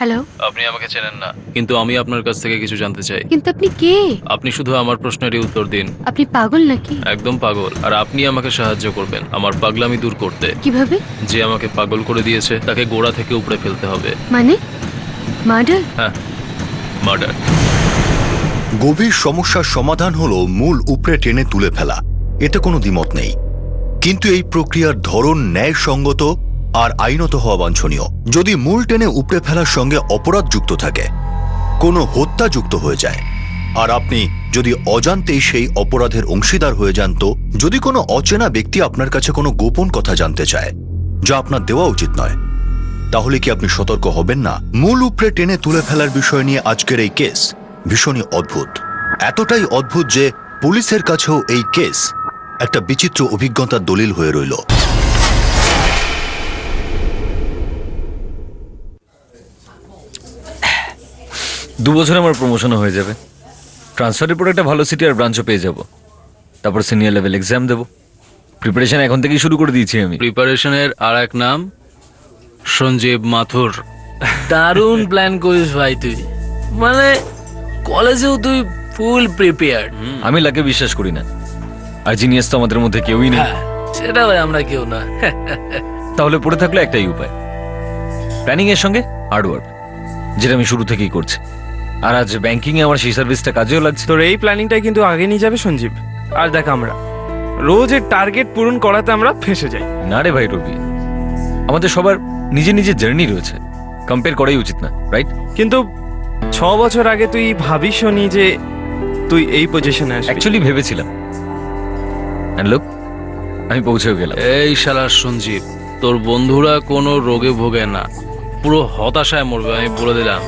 Hello. আপনি আমাকে চেনেন না, কিন্তু আমি আপনার কাছ থেকে কিছু জানতে চাই। কিন্তু আপনি কে? আপনি শুধু আমার প্রশ্নেরই উত্তর দিন। আপনি পাগল নাকি? একদম পাগল, আর আপনি আমাকে সাহায্য করবেন আমার পাগলামি দূর করতে। কিভাবে? যে আমাকে পাগল করে দিয়েছে তাকে গোড়া থেকে উপড়ে ফেলতে হবে। মানে মার্ডার? হ্যাঁ, মার্ডার। গভীর সমস্যার সমাধান হলো মূল উপড়ে টেনে তুলে ফেলা, এতে কোনো দ্বিমত নেই। কিন্তু এই প্রক্রিয়ার ধরন ন্যায়সঙ্গত আর আইনত হওয়া বাঞ্ছনীয়। যদি মূল টেনে উপড়ে ফেলার সঙ্গে অপরাধ যুক্ত থাকে, কোনো হত্যা যুক্ত হয়ে যায়, আর আপনি যদি অজান্তেই সেই অপরাধের অংশীদার হয়ে যান, তো যদি কোনো অচেনা ব্যক্তি আপনার কাছে কোনো গোপন কথা জানতে চায় যা আপনার দেওয়া উচিত নয়, তাহলে কি আপনি সতর্ক হবেন না? মূল উপড়ে টেনে তুলে ফেলার বিষয় নিয়ে আজকের এই কেস ভীষণই অদ্ভুত। এতটাই অদ্ভুত যে পুলিশের কাছেও এই কেস একটা বিচিত্র অভিজ্ঞতার দলিল হয়ে রইল। দু বছরে আমার প্রমোশন হয়ে যাবে, ট্রান্সফারের পর একটা ভালো সিটি আর ব্রাঞ্চও পেয়ে যাব, তারপর সিনিয়র লেভেল এক্সাম দেবো। প্রিপারেশন এখন থেকেই শুরু করে দিয়েছি আমি। প্রিপারেশনের আর এক নাম সঞ্জীব মাথুর। দারুণ প্ল্যান করিস ভাই তুই, মানে কলেজেও তুই ফুল প্রিপেয়ার্ড। আমি লাকে বিশ্বাস করি না, আর জিনিয়াস তো আমাদের মধ্যে কেউই নেই। হ্যাঁ সেটা ভাই আমরা কেউ না। তাহলে পড়ে থাকলো একটাই উপায়, প্ল্যানিং এর সঙ্গে হার্ডওয়ার্ক, যেটা আমি শুরু থেকেই করছি। আর আজ ব্যাংকিং এ আমার সেই সার্ভিসটা কাজেও লাগছে। তোর এই প্ল্যানিংটাই কিন্তু আগে নিয়ে যাবে সঞ্জীব। আর দেখ, আমরা রোজের টার্গেট পূরণ করাতে আমরা ফেঁসে যাই। না রে ভাই রবি, আমাদের সবার নিজের নিজের জার্নি রয়েছে, কম্পেয়ার করাই উচিত না, রাইট? কিন্তু 6 বছর আগে তুই ভাবিসনি যে তুই এই পজিশনে আসবি। অ্যাকচুয়ালি ভেবেছিলাম, and look, আমি পৌঁছেও গেলাম। এই শালা সঞ্জীব, তোর বন্ধুরা কোনো রোগে ভোগে না, পুরো হতাশায় মরবে, আমি বলে দিলাম।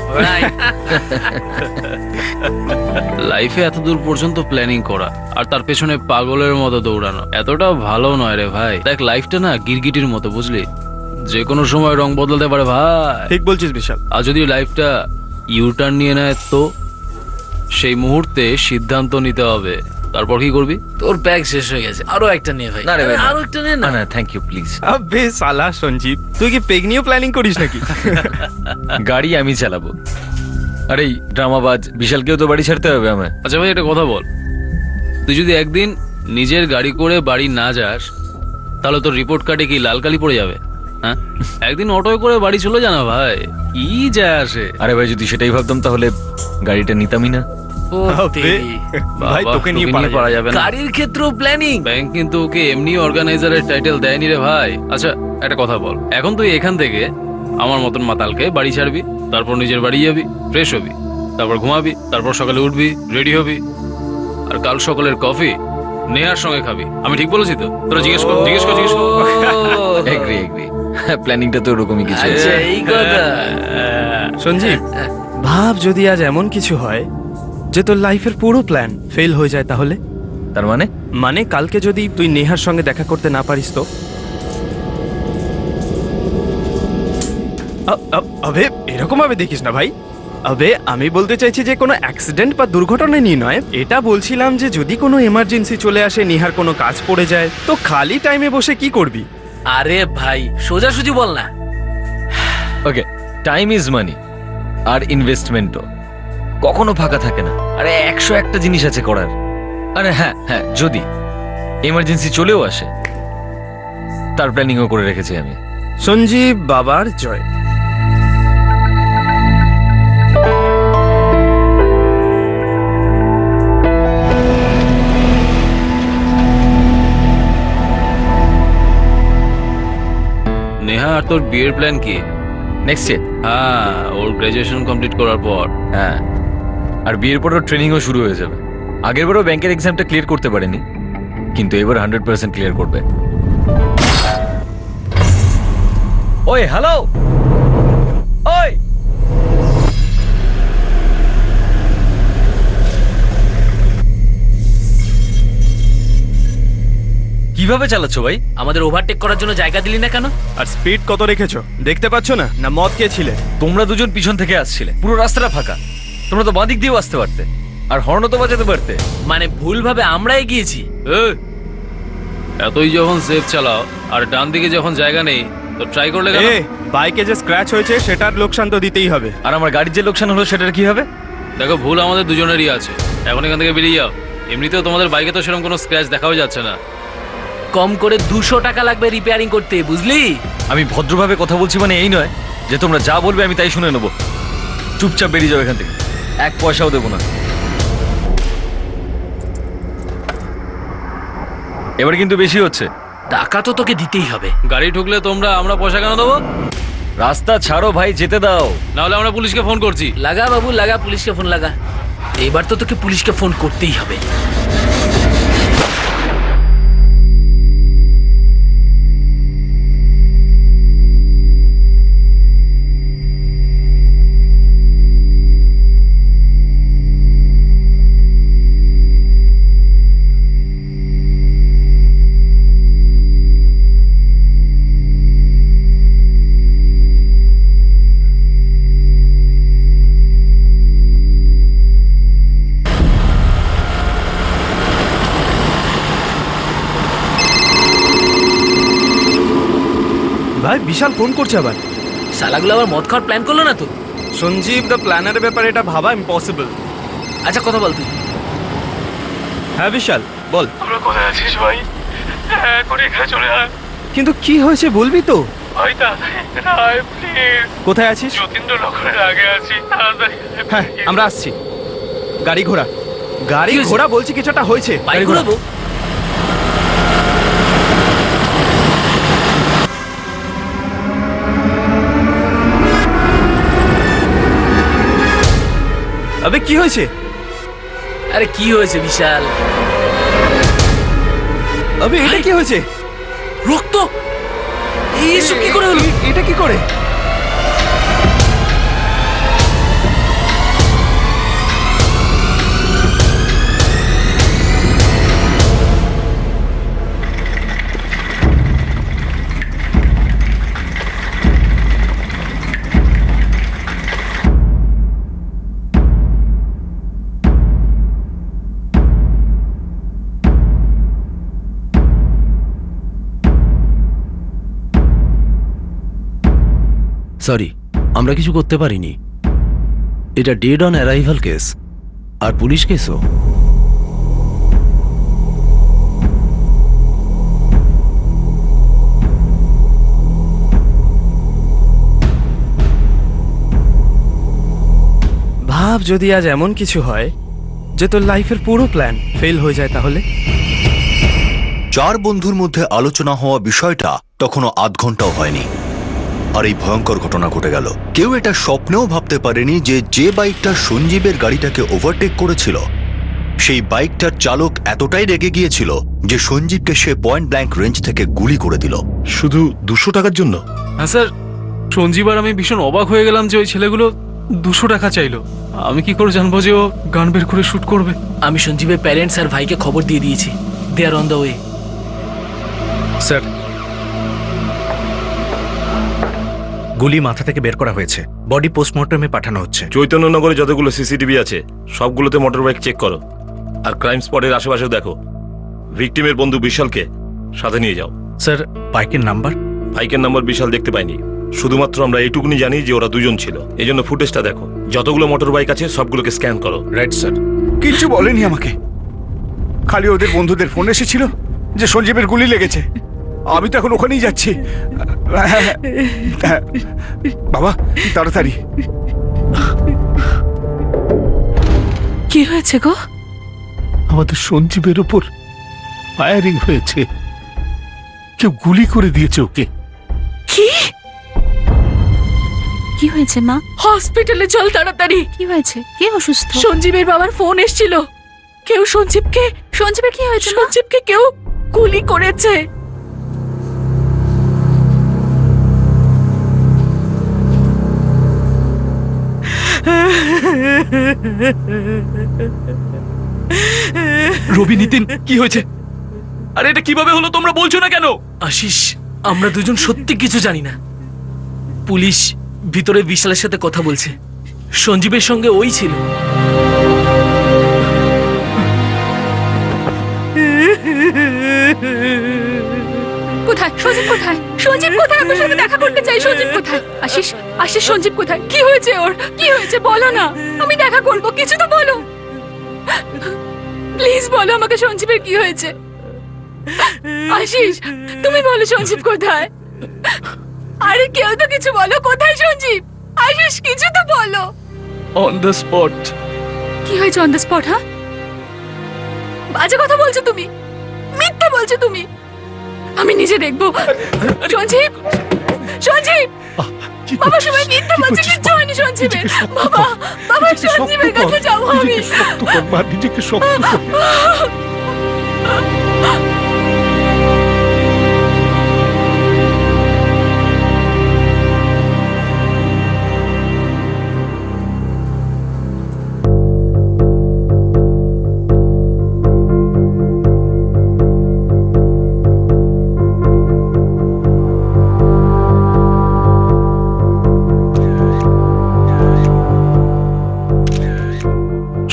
লাইফে এত দূর পর্যন্ত প্ল্যানিং করা আর তার পেছনে পাগলের মতো দৌড়ানো এতটাও ভালো নয় রে ভাই। দেখ, লাইফটা না গিরগিটির মতো, বুঝলি? যে কোনো সময় রং বদলাতে পারে ভাই। ঠিক বলছিস বিশাল। আর যদি লাইফটা ইউটার্ন নিয়ে নেয়, তো সেই মুহূর্তে সিদ্ধান্ত নিতে হবে। তারপর কি করবি? তোর ব্যাগ শেষ হয়ে গেছে, আরো একটা নিয়ে ভাই। না রে ভাই, না। আরো একটা নে না না। না, থ্যাংক ইউ প্লিজ। আবে সালা সঞ্জীব, তুই কি পেগ নিয়েও প্ল্যানিং করিস নাকি? গাড়ি আমি চালাবো, আরে এই ড্রামাবাজ বিশালকেও তো বাড়ি ছাড়তে হবে আমায়। আচ্ছা ভাই, একটা কথা বল, তুই যদি একদিন নিজের গাড়ি করে বাড়ি না যাস, তাহলে তোর রিপোর্ট কার্ডে কি লাল কালি পড়ে যাবে? হ্যাঁ, একদিন অটোয় করে বাড়ি চলে জানা ভাই, কি যায় আসে? আরে ভাই, যদি সেটাই ভাবতাম তাহলে গাড়িটা নিতামই না। ও আবে, তেরি। ভাই বাবা, তোকে নিয়ে পারা যাবে না। গাড়ির ক্ষেত্রেও প্ল্যানিং। ব্যাংক কিন্তু ওকে এমনি অর্গানাইজারের টাইটেল দেয়নি রে ভাই। আচ্ছা একটা কথা বল, এখন তুই এখান থেকে আমার মতন মাতালকে বাড়ি ছাড়বি, তারপর নিজের বাড়ি যাবি, ফ্রেশ হবি, তারপর ঘুমাবি, তারপর সকালে উঠবি, রেডি হবি, আর কাল সকালের কফি নেহার সঙ্গে খাবি। আমি ঠিক বলেছি তো? তোরা জিজ্ঞেস কর। এগ্রি এগ্রি, প্ল্যানিংটা তো ওরকমই কিছু। আচ্ছা এই কথা। সঞ্জীব, ভাব যদি আজ এমন কিছু হয় যে তোর লাইফের পুরো প্ল্যান ফেল হয়ে যায়, তাহলে? তার মানে? মানে কালকে যদি তুই নেহার সঙ্গে দেখা করতে না পারিস তো? আবে এরকম ভাবে দেখিস না ভাই। আবে আমি বলতে চাইছি যে কোনো অ্যাক্সিডেন্ট বা দুর্ঘটনা নিয়ে নয়, এটা বলছিলাম যে যদি কোনো এমার্জেন্সি চলে আসে, নেহার কোনো কাজ পড়ে যায়, তো খালি টাইমে বসে কি করবি? আরে ভাই সোজাসুজি বল না। ওকে, টাইম ইজ মানি, আর ইনভেস্টমেন্টও কখনো ফাঁকা থাকে না। আরে 101টা জিনিস আছে করার। আরে হ্যাঁ হ্যাঁ, যদি এমার্জেন্সি চলেও আসে, তার প্ল্যানিংও করে রেখেছি আমি। সঞ্জীব বাবার জয়। নেহা, আর তোর বিয়ের প্ল্যান কি? Next year. হ্যাঁ, ওর গ্রাজুয়েশন কমপ্লিট করার পর। হ্যাঁ, আর বিয়ের পরও ট্রেনিংও শুরু হয়ে যাবে। আগের বারও ব্যাংকের এক্সামটা ক্লিয়ার করতে পারেনি, কিন্তু এবার 100% ক্লিয়ার করবে। ওই হ্যালো, ওই কিভাবে চালাচ্ছো ভাই? আমাদের ওভারটেক করার জন্য জায়গা দিলি না কেন? আর স্পিড কত রেখেছো দেখতে পাচ্ছ না? না মদ খেয়েছিলে? তোমরা দুজন পিছন থেকে আসছিলে, পুরো রাস্তাটা ফাঁকা, তোমরা তো বাঁ দিক দিয়েও আসতে পারতে, আর হর্নও তো বাজাতে পারতে। মানে ভুলভাবে আমরা এগিয়েছি। এতই যখন সেফ চালাও আর ডান দিকে যখন জায়গা নেই, তো ট্রাই করলে কেন? এ বাইকে যে স্ক্র্যাচ হয়েছে সেটার লোকসান তো দিতেই হবে। আর আমার গাড়ির যে লোকসান হলো সেটার কি হবে? দেখো, ভুল আমাদের দুজনেরই আছে। এখন এখান থেকে বেরিয়ে যাও। এমনিতেও তোমাদের বাইকে তো সেরকম কোনো স্ক্র্যাচ দেখাও যাচ্ছে না। কম করে 200 টাকা লাগবে রিপেয়ারিং করতে, বুঝলি? আমি ভদ্রভাবে কথা বলছি মানে এই নয় যে তোমরা যা বলবে আমি তাই শুনে নেবো। চুপচাপ বেরিয়ে যাও এখান থেকে, 1 পয়সাও দেবো না। এবার কিন্তু বেশি হচ্ছে। টাকা তো তোকে দিতেই হবে। গাড়ি ঢুকলে আমরা পয়সা কেন দেবো? রাস্তা ছাড়ো ভাই, যেতে দাও। নাহলে আমরা পুলিশকে ফোন করছি। লাগা বাবু লাগা, পুলিশকে ফোন লাগা। এবার তো তোকে পুলিশকে ফোন করতেই হবে। ভাই বিশাল ফোন করছে আবার। শালাগুলো আবার মদ খাওয়ার প্ল্যান করলো না তো? সঞ্জীব দ্য প্ল্যানারের ব্যাপারে এটা ভাবা ইম্পসিবল। আচ্ছা কথা বল তুই। হ্যাঁ বিশাল বল। তোরা কোথায় আছিস ভাই? এখন এখানে চলে আয় কিন্তু কি হয়েছে বলবি তো? ভাই, তাড়াতাড়ি আয় প্লিজ। কোথায় আছিস? যতীন্দ্রনগরের আগে আছি, তাড়াতাড়ি আয়, হ্যাঁ please। আমরা আসছি। গাড়ি ঘোড়া গাড়ি কি হয়েছে? ঘোড়া বলছি কিছু একটা হয়েছে। বাইক গাড়ি ঘোড়া। ঘুরাবো? আবে কি হয়েছে? আরে কি হয়েছে বিশাল? আবে এটা কি হয়েছে? রক্ত! এইসব কি করে হলো? এটা কি করে? সরি, আমরা কিছু করতে পারিনি। এটা ডেড অন অ্যারাইভাল কেস, আর পুলিশ কেসও। ভাব যদি আজ এমন কিছু হয় যে তোর লাইফের পুরো প্ল্যান ফেল হয়ে যায় তাহলে? 4 বন্ধুর মধ্যে আলোচনা হওয়া বিষয়টা তখনও আধ ঘন্টাও হয়নি, আর এই ভয়ঙ্কর ঘটনা ঘটে গেল। কেউ এটা স্বপ্নেও ভাবতে পারেনি যে বাইকটা সঞ্জীবের গাড়িটাকে ওভারটেক করেছিল, সেই বাইকটার চালক এতটাই রেগে গিয়েছিল যে সঞ্জীবকে সে পয়েন্ট ব্ল্যাঙ্ক রেঞ্জ থেকে গুলি করে দিল। শুধু 200 টাকার জন্য? হ্যাঁ স্যার, সঞ্জীব আর আমি ভীষণ অবাক হয়ে গেলাম যে ওই ছেলেগুলো 200 টাকা চাইলো। আমি কি করে জানবো যে ও গান বের করে শুট করবে? আমি সঞ্জীবের প্যারেন্টস আর ভাইকে খবর দিয়ে দিয়েছি। দে আর অন দ্য ওয়ে। স্যার, গুলি মাথা থেকে বের করা হয়েছে, বডি পোস্টমর্টমে পাঠানো হচ্ছে। চৈতন্যনগরে যতগুলো সিসিটিভি আছে সবগুলোতে মোটর বাইক চেক করো, আর ক্রাইম স্পটের আশেপাশেও দেখো। ভিকটিমের বন্ধু বিশালকে সাথে নিয়ে যাও। স্যার, বাইকের নাম্বার? বাইকের নাম্বার বিশাল দেখতে পাইনি, শুধুমাত্র আমরা এইটুকুনি জানি যে ওরা দুজন ছিল। এই জন্য ফুটেজটা দেখো, যতগুলো মোটর বাইক আছে সবগুলোকে স্ক্যান করো। Right sir. কিছু বলেনি আমাকে, খালি ওদের বন্ধুদের ফোন এসেছিল যে সঞ্জীবের গুলি লেগেছে। আমি তো এখন ওখানেই যাচ্ছি। বাবা তাড়াতাড়ি। কি হয়েছে গো? আমাদের সঞ্জীবের উপর ফায়ারিং হয়েছে, কেউ গুলি করে দিয়েছে ওকে। কি কি হয়েছে মা? হসপিটালে চল তাড়াতাড়ি। কি হয়েছে? কে অসুস্থ? সঞ্জীবের বাবার ফোন এসেছিল। কেউ সঞ্জীবের কি হয়েছে? সঞ্জীবকে কেউ গুলি করেছে। রবি, নিতিন, কি হয়েছে? আরে এটা কিভাবে হলো তোমরা বলছো না কেন? আশিস, আমরা দুজন সত্যি কিছু জানি না। পুলিশ ভিতরে বিশালের সাথে কথা বলছে। সঞ্জীবের সঙ্গে ওই ছিল। কোথায় কোথায়? সঞ্জীব কোথায়? সঞ্জীব কোথায়? আমার সাথে দেখা করতে চাই। সঞ্জীব কোথায়? আশিস, আশিস, সঞ্জীব কোথায়? কি হয়েছে ওর? কি হয়েছে বলো না, আমি দেখা করব, কিছু তো বলো। প্লিজ বলো আমাকে সঞ্জীবের কি হয়েছে। আশিস, তুমি বলো সঞ্জীব কোথায়? আরে কেউ তো কিছু বলো, কোথায় সঞ্জীব? আশিস, কিছু তো বলো। On the spot. কি হয়েছে অন দ্য স্পট? হ্যাঁ, বাজে কথা বলছো তুমি, মিথ্যা বলছো তুমি। আমি নিজে দেখবো। সঞ্জীব, সঞ্জীব, বাবা সবাই মিথ্যা বলছে, কিচ্ছু হয়নি সঞ্জীবের। বাবা, বাবা সঞ্জীবের কাছে যাবো আমি। নিজেকে শক্ত কর।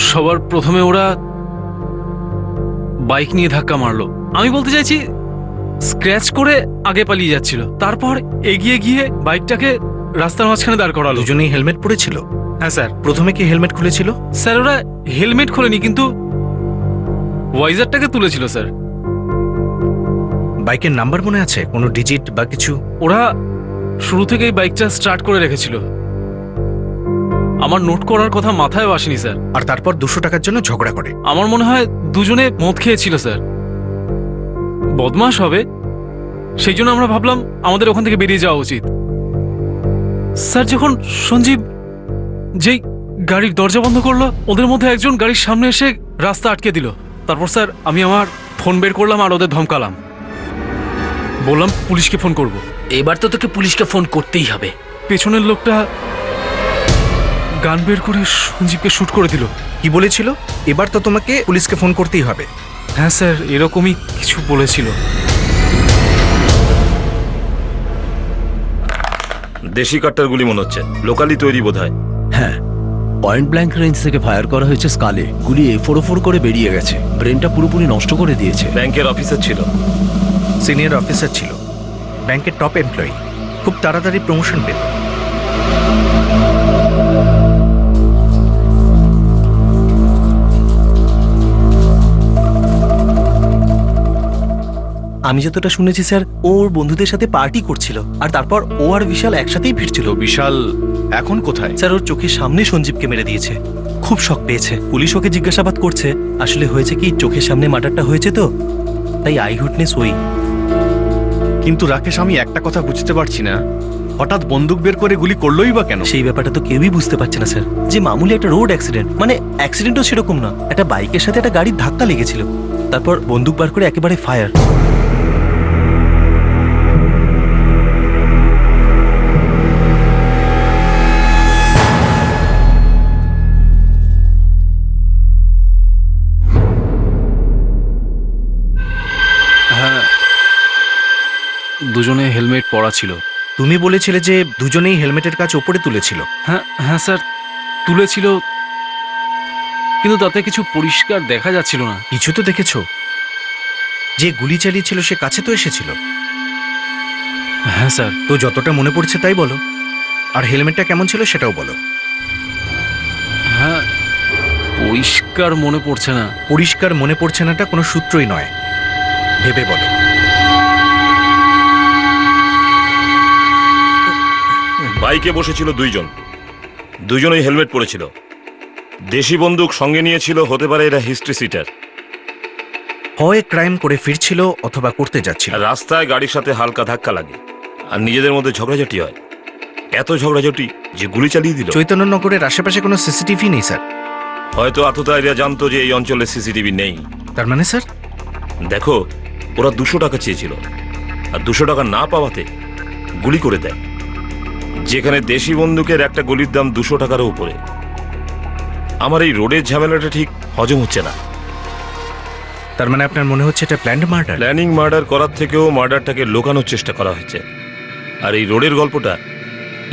সবার প্রথমে ওরা বাইক নিয়ে ধাক্কা মারলো। আমি বলতে চাইছি স্ক্র্যাচ করে আগে পালিয়ে যাচ্ছিল, তারপর এগিয়ে গিয়ে বাইকটাকে রাস্তার মাঝখানে দাঁড় করালো। দুজনেই হেলমেট পরেছিল? হ্যাঁ স্যার। প্রথমে কি হেলমেট খুলেছিল? স্যার ওরা হেলমেট খোলেনি, কিন্তু ওয়াইজারটাকে তুলেছিল স্যার। বাইকের নাম্বার মনে আছে? কোনো ডিজিট বা কিছু? ওরা শুরু থেকেই বাইকটা স্টার্ট করে রেখেছিল, আমার নোট করার কথা মাথায় আসেনি স্যার। আর তারপর 200 টাকার জন্য ঝগড়া করে? আমার মনে হয় দুজনে মদ খেয়েছিল স্যার, বদমাশ হবে, সেই জন্য আমরা ভাবলাম আমাদের ওখান থেকে বেরিয়ে যাওয়া উচিত। স্যার যখন সঞ্জীব যেই গাড়ির দরজা বন্ধ করলো, ওদের মধ্যে একজন গাড়ির সামনে এসে রাস্তা আটকে দিল। তারপর স্যার আমি আমার ফোন বের করলাম আর ওদের ধমকালাম, বললাম পুলিশকে ফোন করব। এবার তো তোকে পুলিশকে ফোন করতেই হবে। পেছনের লোকটা গান বের করে সঞ্জীবকে শুট করে দিল। কি বলেছিল? এবার তো তোমাকে পুলিশকে ফোন করতেই হবে। হ্যাঁ স্যার, এরকমই কিছু বলেছিল। দেশি কাট্টার গুলি মনে হচ্ছে, লোকালি তৈরি বোধহয়। হ্যাঁ, পয়েন্ট ব্ল্যাঙ্ক রেঞ্জ থেকে ফায়ার করা হয়েছে স্কালে। গুলি ফোর করে বেরিয়ে গেছে, ব্রেনটা পুরোপুরি নষ্ট করে দিয়েছে। ব্যাংকের অফিসার ছিল, সিনিয়র অফিসার ছিল, ব্যাংকের টপ এমপ্লয়ি, খুব তাড়াতাড়ি প্রমোশন পেল। আমি যতটা শুনেছি স্যার, ওর বন্ধুদের সাথে পার্টি করছিল, আর তারপর ও আর বিশাল একসাথেই ফিরছিল। বিশাল এখন কোথায়? স্যার ওর চোখের সামনে সঞ্জীবকে মেরে দিয়েছে, খুব শক পেয়েছে। পুলিশ ওকে জিজ্ঞাসাবাদ করছে, আসলে হয়েছে কি, চোখের সামনে মার্ডারটা হয়েছে তো, তাই আই উইটনেস ওই। কিন্তু রাকেশ, আমি একটা কথা বুঝতে পারছি না, হঠাৎ বন্দুক বের করে গুলি করলোই বা কেন? সেই ব্যাপারটা তো কেউই বুঝতে পারছে না স্যার। যে মামুলি একটা রোড অ্যাক্সিডেন্ট, মানে অ্যাক্সিডেন্টও সেরকম না, একটা বাইকের সাথে একটা গাড়ির ধাক্কা লেগেছিল, তারপর বন্দুক বার করে একেবারে ফায়ার। হ্যাঁ, দুজনে হেলমেট পরা ছিল। তুমি বলেছিলে যে দুজনেই হেলমেটের কাজ ওপরে তুলেছিল। হ্যাঁ হ্যাঁ স্যার, তুলেছিল, কিন্তু তাতে কিছু পরিষ্কার দেখা যাচ্ছিল না। কিছু তো দেখেছো? যে গুলি চালিয়েছিল সে কাছে তো এসেছিল। হ্যাঁ স্যার। তো যতটা মনে পড়ছে তাই বলো, আর হেলমেটটা কেমন ছিল সেটাও বলো। হ্যাঁ, পরিষ্কার মনে পড়ছে না। পরিষ্কার মনে পড়ছে নাটা কোনো সূত্রই নয়, ভেবে বলো। বাইকে বসেছিল দুজনেই হেলমেট পরেছিল, দেশি বন্দুক সঙ্গে নিয়েছিল, হতে পারে এরা হিস্ট্রি সিটার। হয় ক্রাইম করে ফিরছিল অথবা করতে যাচ্ছিল। রাস্তায় গাড়ির সাথে হালকা ধাক্কা লাগে আর নিজেদের মধ্যে ঝগড়াঝাটি হয়, এত ঝগড়াঝাটি যে গুলি চালিয়ে দিল। চৈতন্যনগরের আশেপাশে কোনো সিসিটিভি নেই স্যার। হয়তো আততা এরা জানতো যে এই অঞ্চলে সিসিটিভি নেই। তার মানে স্যার? দেখো, ওরা 200 টাকা চেয়েছিল, আর 200 টাকা না পাওয়াতে গুলি করে দেয়, যেখানে দেশি বন্দুকের একটা গুলির দাম 200 টাকারও উপরে। আমার এই রোডের ঝামেলাটা ঠিক হজম হচ্ছে না। তার মানে আপনার মনে হচ্ছে এটা প্ল্যান্ড মার্ডার? প্ল্যানিং মার্ডার করার থেকেও মার্ডারটাকে লুকানোর চেষ্টা করা হয়েছে। আর এই রোডের গল্পটা,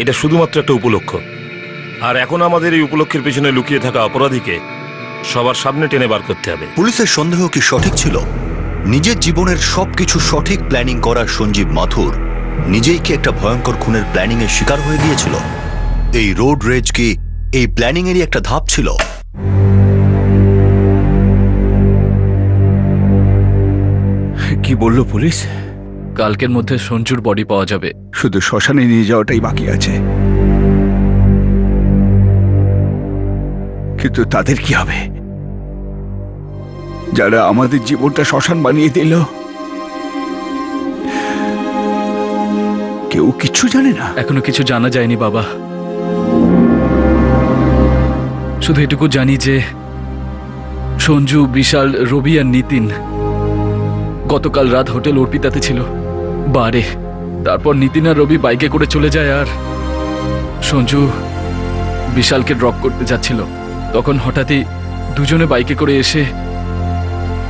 এটা শুধুমাত্র একটা উপলক্ষ, আর এখন আমাদের এই উপলক্ষের পেছনে লুকিয়ে থাকা অপরাধীকে সবার সামনে টেনে বার করতে হবে। পুলিশের সন্দেহ কি সঠিক ছিল? নিজের জীবনের সবকিছু সঠিক প্ল্যানিং করা সঞ্জীব মাথুর নিজেই কি একটা ভয়ঙ্কর খুনের প্ল্যানিং এর শিকার হয়ে গিয়েছিল? এই রোড রেজ কি এই প্ল্যানিং এরই একটা ধাপ ছিল? কি বললো পুলিশ? কালকের মধ্যে সঞ্জুর বডি পাওয়া যাবে। শুধু শ্মশানে নিয়ে যাওয়াটাই বাকি আছে, কিন্তু তাদের কি হবে যারা আমাদের জীবনটা শ্মশান বানিয়ে দিল? কেউ কিচ্ছু জানে না। এখনো কিছু জানা যায়নি বাবা, শুধু এটুকু জানি যে সঞ্জু, বিশাল, রবি আর নিতিন গতকাল রাত হোটেল অর্পিতাতে ছিল বারে। তারপর নিতিন আর রবি বাইকে করে চলে যায় আর সঞ্জু বিশালকে ড্রপ করতে যাচ্ছিল। তখন হঠাৎই দুজনে বাইকে করে এসে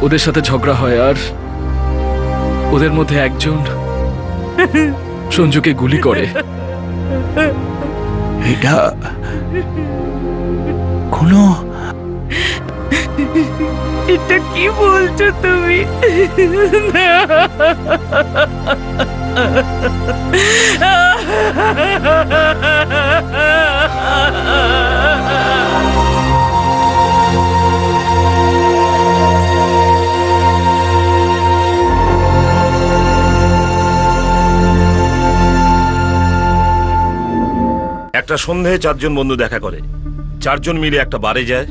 ওদের সাথে ঝগড়া হয় আর ওদের মধ্যে একজন সঞ্জুকে গুলি করে। এটা কোনো এটা কি বলছো তুমি? একটা সন্ধ্যায় 4 জন বন্ধু দেখা করে, 4 জন মিলে একটা বারে যায়,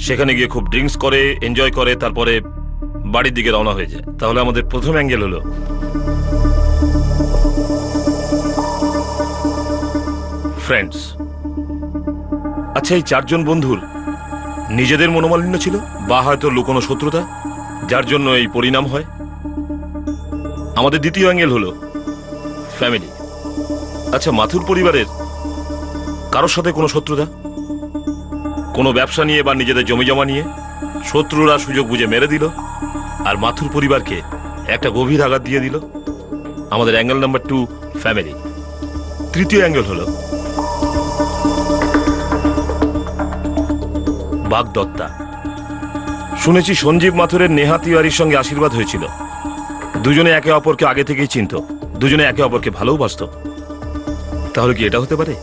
সেখানে গিয়ে খুব ড্রিঙ্কস করে, এনজয় করে, তারপরে বাড়ির দিকে রওনা হয়ে যায়। তাহলে আমাদের প্রথম অ্যাঙ্গেল হলো ফ্রেন্ডস। আচ্ছা, এই 4 জন বন্ধুর নিজেদের মনোমালিন্য ছিল বা হয়তো লুকোনো শত্রুতা, যার জন্য এই পরিণাম হয়। আমাদের দ্বিতীয় অ্যাঙ্গেল হলো ফ্যামিলি। আচ্ছা, মাথুর পরিবারের কারোর সাথে কোনো শত্রুতা, কোনো ব্যবসা নিয়ে বা নিজেদের জমি জমা নিয়ে শত্রুরা সুযোগ বুঝে মেরে দিল আর মাথুর পরিবারকে একটা গভীর আঘাত দিয়ে দিল। আমাদের অ্যাঙ্গেল নাম্বার 2 ফ্যামিলি। তৃতীয় অ্যাঙ্গেল হলো বাগদত্তা। শুনেছি সঞ্জীব মাথুরের নেহা তিওয়ারির সঙ্গে আশীর্বাদ হয়েছিল। দুজনে একে অপরকে আগে থেকেই চিনত, দুজনে একে অপরকে ভালোবাসত। তাহলে কি এটা হতে পারে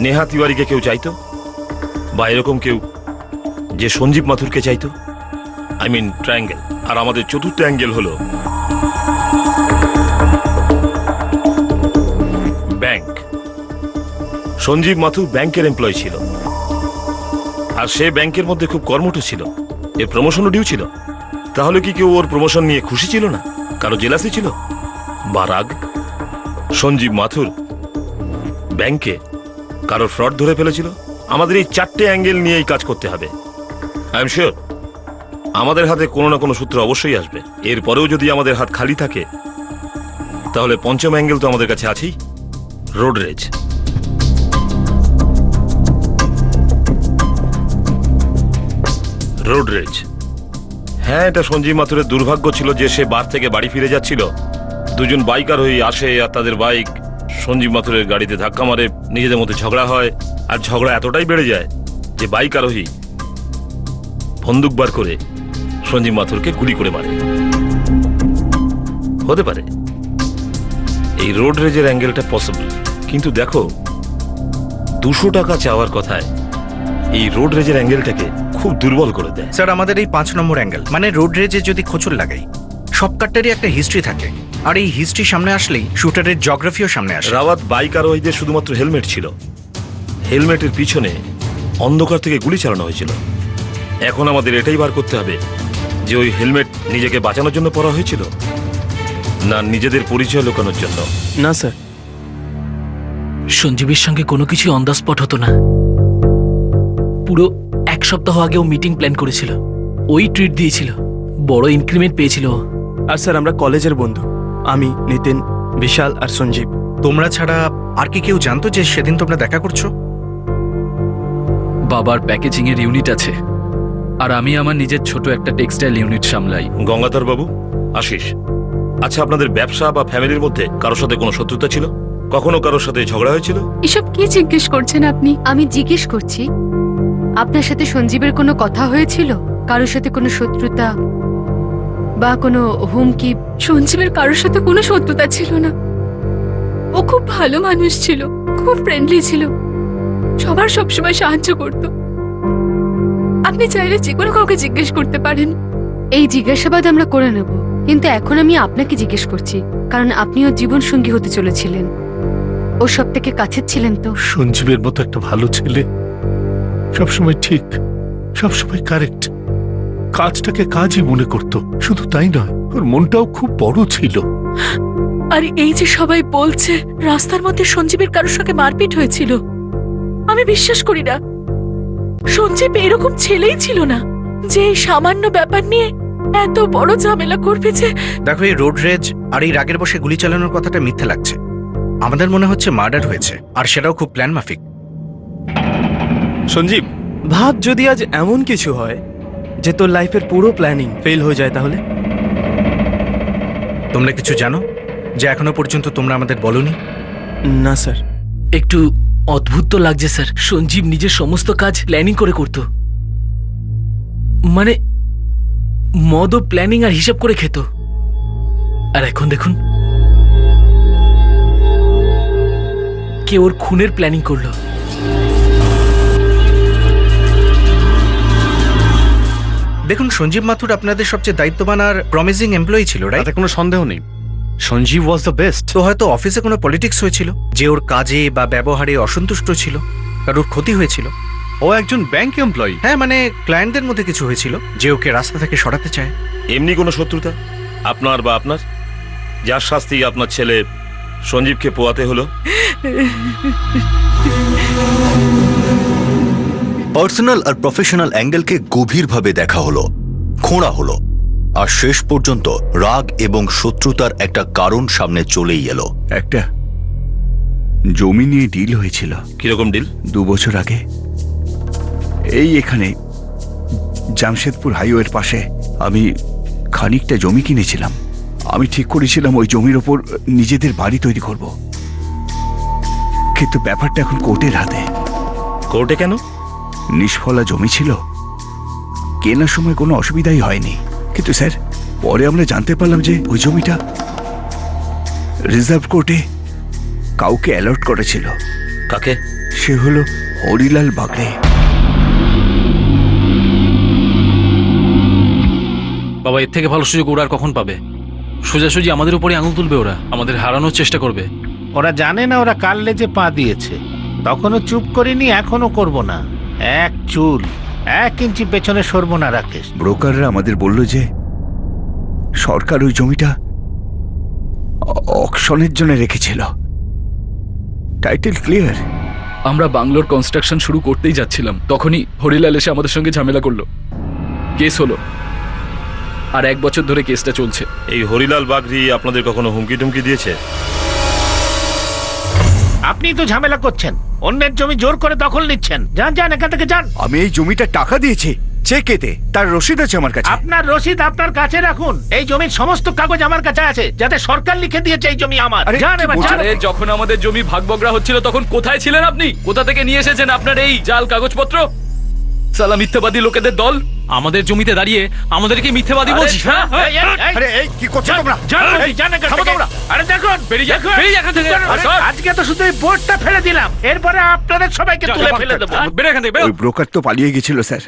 নেহা তিওয়ারিকে কেউ চাইতো, বা এরকম কেউ যে সঞ্জীব মাথুরকে চাইতো? I mean triangle. আর আমাদের চতুর্থ অ্যাঙ্গেল হলো ব্যাংক। সঞ্জীব মাথুর ব্যাংকের এমপ্লয়ি ছিল, আর সে ব্যাংকের মধ্যে খুব কর্মঠ ছিল, এর প্রমোশনও ডিউ ছিল। তাহলে কি কেউ ওর প্রমোশন নিয়ে খুশি ছিল না? কারো জেলাসি ছিল বা রাগ? সঞ্জীব মাথুর ব্যাংকে কারোর ফ্রড ধরে ফেলেছিল? আমাদের এই 4টে অ্যাঙ্গেল নিয়েই কাজ করতে হবে। আই এম শিওর আমাদের হাতে কোনো না কোনো সূত্র অবশ্যই আসবে। এরপরেও যদি আমাদের হাত খালি থাকে, তাহলে পঞ্চম অ্যাঙ্গেল তো আমাদের কাছে আছেই, রোড রেজ। রোড রেজ, হ্যাঁ, এটা সঞ্জীব মাথুরের দুর্ভাগ্য ছিল যে সে বার থেকে বাড়ি ফিরে যাচ্ছিল। দুজন বাইকার হয়ে আসে আর তাদের বাইক সঞ্জীব মাথুরের গাড়িতে ধাক্কা মারে, নিজেদের মধ্যে ঝগড়া হয়, আর ঝগড়া এতটাই বেড়ে যায় যে বাইক আরোহী বন্দুক বার করে সঞ্জীব মাথুরকে গুলি করে মারে। হতে পারে এই রোড রেজের অ্যাঙ্গেলটা পসিবল, কিন্তু দেখো 200 টাকা চাওয়ার কথায় এই রোড রেজের অ্যাঙ্গেলটাকে খুব দুর্বল করে দেয়। স্যার, আমাদের এই 5 নম্বর অ্যাঙ্গেল মানে রোড রেজে যদি খোঁচর লাগাই, সব কাট্টারই একটা হিস্ট্রি থাকে, আর এই হিস্ট্রি সামনে আসলেই শুটারের জিওগ্রাফিও সামনে আসে। রাওয়াত বাইক আরোহীদের শুধুমাত্র হেলমেট ছিল, হেলমেটের পিছনে অন্ধকার থেকে গুলি চালানো হয়েছিল। এখন আমাদের এটাই বার করতে হবে যে ওই হেলমেট নিজেকে বাঁচানোর জন্য পরা হয়েছিল না নিজেদের পরিচয় লুকানোর জন্য। না স্যার, সঞ্জীবের সঙ্গে কোনো কিছু অন দ্য স্পট হতো না। পুরো 1 সপ্তাহ আগেও মিটিং প্ল্যান করেছিল, ওই ট্রিট দিয়েছিল, বড় ইনক্রিমেন্ট পেয়েছিল। আর স্যার আমরা কলেজের বন্ধু, আমি, নিতিন, বিশাল আর সঞ্জীব। তোমরা ছাড়া আর কি কেউ জানতো যে সেদিন তোমরা দেখা করছো? বাবার প্যাকেজিং এর ইউনিট আছে, আর আমি আমার নিজের ছোট একটা টেক্সটাইল ইউনিট সামলাই। গঙ্গাধর বাবু, আশিস, আচ্ছা, আপনাদের ব্যবসা বা ফ্যামিলির মধ্যে কারোর সাথে কোনো শত্রুতা ছিল? কখনো কারোর সাথে ঝগড়া হয়েছিল? এসব কি জিজ্ঞেস করছেন আপনি? আমি জিজ্ঞেস করছি, আপনার সাথে সঞ্জীবের কোনো কথা হয়েছিল? কারোর সাথে কোনো শত্রুতা? বা কোনো হুমকি। সঞ্জীবের কারোর সাথে কোনো শত্রুতা ছিল না। ও খুব ভালো মানুষ ছিল, খুব ফ্রেন্ডলি ছিল, সবার সবসময় সাহায্য করত। আপনি চাইলে যে কোনো কাউকে জিজ্ঞেস করতে পারেন। এই জিজ্ঞাসাবাদ আমরা করে নেব, কিন্তু এখন আমি আপনাকে জিজ্ঞেস করছি, কারণ আপনি ওর জীবন সঙ্গী হতে চলেছিলেন। ও সব থেকে কাছের ছিলেন তো। সঞ্জীবের মতো একটা ভালো ছেলে, সবসময় ঠিক, সবসময় কারেক্ট, কাজটাকে কাজই মনে করত। শুধু তাই নয়, ওর মনটাও খুব বড় ছিল। আর এই যে সবাই বলছে রাস্তার মধ্যে সঞ্জীবের কারোর সঙ্গে মারপিট হয়েছিল, আমি বিশ্বাস করি না। সঞ্জীব এরকম ছেলেই ছিল না যে এই সামান্য ব্যাপার নিয়ে এত বড় ঝামেলা করবে। যে দেখো, এই রোড রেজ আর এই রাগের বসে গুলি চালানোর কথাটা মিথ্যে লাগছে। আমাদের মনে হচ্ছে মার্ডার হয়েছে, আর সেটাও খুব প্ল্যান মাফিক। সঞ্জীব, ভাব যদি আজ এমন কিছু হয় যে তোর লাইফের পুরো প্ল্যানিং ফেল হয়ে যায়, তাহলে? তোমরা কিছু জানো যে এখনো পর্যন্ত তোমরা আমাদের বলনি? না স্যার। একটু অদ্ভুত তো লাগছে স্যার। সঞ্জীব নিজের সমস্ত কাজ প্ল্যানিং করে করত, মানে মদ ও প্ল্যানিং আর হিসাব করে খেত। আর এখন দেখুন, কে ওর খুনের প্ল্যানিং করলো। দেখুন, সঞ্জীব মাথুর আপনাদের সবচেয়ে দায়িত্ববান আর প্রমিজিং এমপ্লয়ি ছিল, রাইট? তাতে কোনো সন্দেহ নেই। Sanjeev was the best. তো হয়তো অফিসে কোনো পলিটিক্স হয়েছিল, যে ওর কাজে বা ব্যবহারে অসন্তুষ্ট ছিল, কারোর ক্ষতি হয়েছিল। ও একজন ব্যাংক এমপ্লয়ি। হ্যাঁ, মানে ক্লায়েন্টদের মধ্যে কিছু হয়েছিল, যে ওকে রাস্তা থেকে সরাতে চায়। এমনি কোনো শত্রুতা আপনার বা আপনার, যার শাস্তি আপনার ছেলে সঞ্জীবকে পোয়াতে হলো? পার্সোনাল আর প্রফেশনাল অ্যাঙ্গেলকে গভীরভাবে দেখা হলো, খোঁড়া হলো, আর শেষ পর্যন্ত রাগ এবং শত্রুতার একটা কারণ সামনে চলেই এলো। একটা জমি নিয়ে ডিল হয়েছিল। কিরকম ডিল? 2 বছর আগে এই এখানে জামশেদপুর হাইওয়ের পাশে আমি খানিকটা জমি কিনেছিলাম। আমি ঠিক করেছিলাম ওই জমির ওপর নিজেদের বাড়ি তৈরি করব, কিন্তু ব্যাপারটা এখন কোর্টের হাতে। কোর্টে কেন? নিষ্ফলা জমি ছিল, কেনার সময় কোনো অসুবিধাই হয়নি, কিন্তু স্যার পরে আমরা জানতে পারলাম যে ওই জমিটা রিজার্ভ কোর্টে কাউকে অ্যালার্ট করেছিল। কাকে? সে হলো হরিলাল বাগড়ে। বাবা, এর থেকে ভালো সুযোগ ওরা আর কখন পাবে? সোজাসুজি আমাদের উপরে আঙুল তুলবে ওরা, আমাদের হারানোর চেষ্টা করবে। ওরা জানে না ওরা কার লেজে পা দিয়েছে। তখনও চুপ করিনি, এখনো করব না। 1 চুল 1 ইঞ্চি পেছনে সরব না রাকেশ। ব্রোকাররা আমাদের বলল যে সরকার ওই জমিটা অকশনের জন্য রেখেছিল। Title clear. আমরা বাংলোর কনস্ট্রাকশন শুরু করতেই যাচ্ছিলাম, তখনই হরিলাল এসে আমাদের সঙ্গে ঝামেলা করলো। কেস হলো, আর 1 বছর ধরে কেসটা চলছে। এই হরিলাল বাগরি আপনাদের কখনো হুমকি টুমকি দিয়েছে? আপনি তো ঝামেলা করছেন, অন্যের জমি জোর করে দখল নিচ্ছেন। যান যান, এখান থেকে যান। আমি এই জমিটা টাকা দিয়েছি চেকেতে, তার রসিদ আছে আমার কাছে। আপনার রসিদ আপনার কাছে রাখুন। এই জমির সমস্ত কাগজ আমার কাছে আছে, যাতে সরকার লিখে দিয়েছে এই জমি আমার। যান এবার যান। আরে, যখন আমাদের জমি ভাগ বগরা হচ্ছিল তখন কোথায় ছিলেন আপনি? কোথা থেকে নিয়ে এসেছেন আপনার এই জাল কাগজপত্র? সালা মিথ্যাবাদী লোকেদের দল। আমাদের জমিতে দাঁড়িয়ে আমাদেরকে মিথ্যেবাদী বলছিস? হ্যাঁ? আরে এই কি করছো তোমরা? যান এখান থেকে। আরে দেখুন, বেরিয়ে যা, বেরিয়ে যা এখান থেকে। আজকে তো শুধু এই বোর্ডটা ফেলে দিলাম, এরপরে আপনাদের সবাইকে তুলে ফেলে দেবো। বেরিয়ে এখান থেকে, বেরো। ওই ব্রোকার তো পালিয়ে গেছিল স্যার।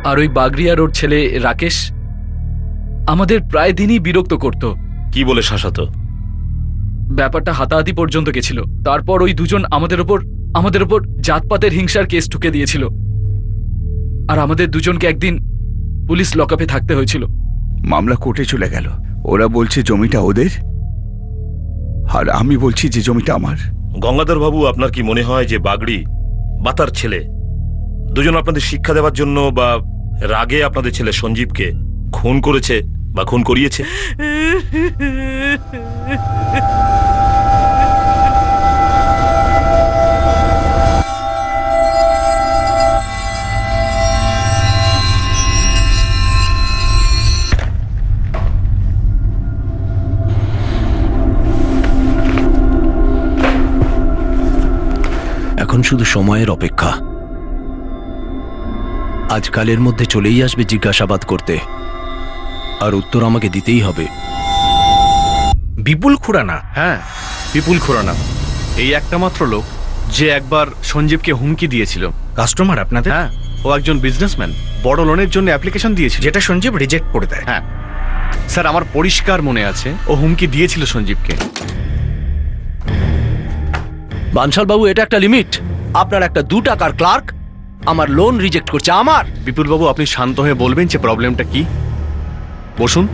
আর ওই বাগরিয়ার ওর ছেলে রাকেশ আমাদের প্রায় দিনই বিরক্ত করত। কি বলে শাসাতো? ব্যাপারটা হাতাহাতি পর্যন্ত গেছিল। তারপর ওই দুজন আমাদের ওপর জাতপাতের হিংসার কেস ঠুকে দিয়েছিল, আর আমাদের দুজনকে একদিন পুলিশ লকআপে থাকতে হয়েছিল। মামলা কোর্টে চলে গেল। ওরা বলছে জমিটা ওদের, আর আমি বলছি যে জমিটা আমার। গঙ্গাধর বাবু, আপনার কি মনে হয় যে বাগড়ি বা তার ছেলে দুজন আপনাদের শিক্ষা দেওয়ার জন্য বা রাগে আপনাদের ছেলে সঞ্জীবকে খুন করেছে বা খুন করিয়েছে? এখন শুধু সময়ের অপেক্ষা। আজকালের মধ্যে চলেই আসবে জিজ্ঞাসাবাদ করতে। আর উত্তর আমাকে দিতেই হবে। বিপুল খুরানা? হ্যাঁ, বিপুল খুরানা এই একটা মাত্র লোক যে একবার সঞ্জীবকে হুমকি দিয়েছিল। কাস্টমার আপনাদের? হ্যাঁ, ও একজন বিজনেসম্যান, বড় লোনের জন্য অ্যাপ্লিকেশন দিয়েছিল, যেটা সঞ্জীব রিজেক্ট করে দেয়। হ্যাঁ স্যার, আমার পরিষ্কার মনে আছে ও হুমকি দিয়েছিল সঞ্জীবকে। বানশাল বাবু, এটা একটা লিমিট। আপনার একটা 2 টাকার ক্লার্ক আমার লোন রিজেক্ট করছে। আমার বিপুল বাবু, আপনি শান্ত হয়ে বলবেন যে প্রবলেমটা কি? বসুন।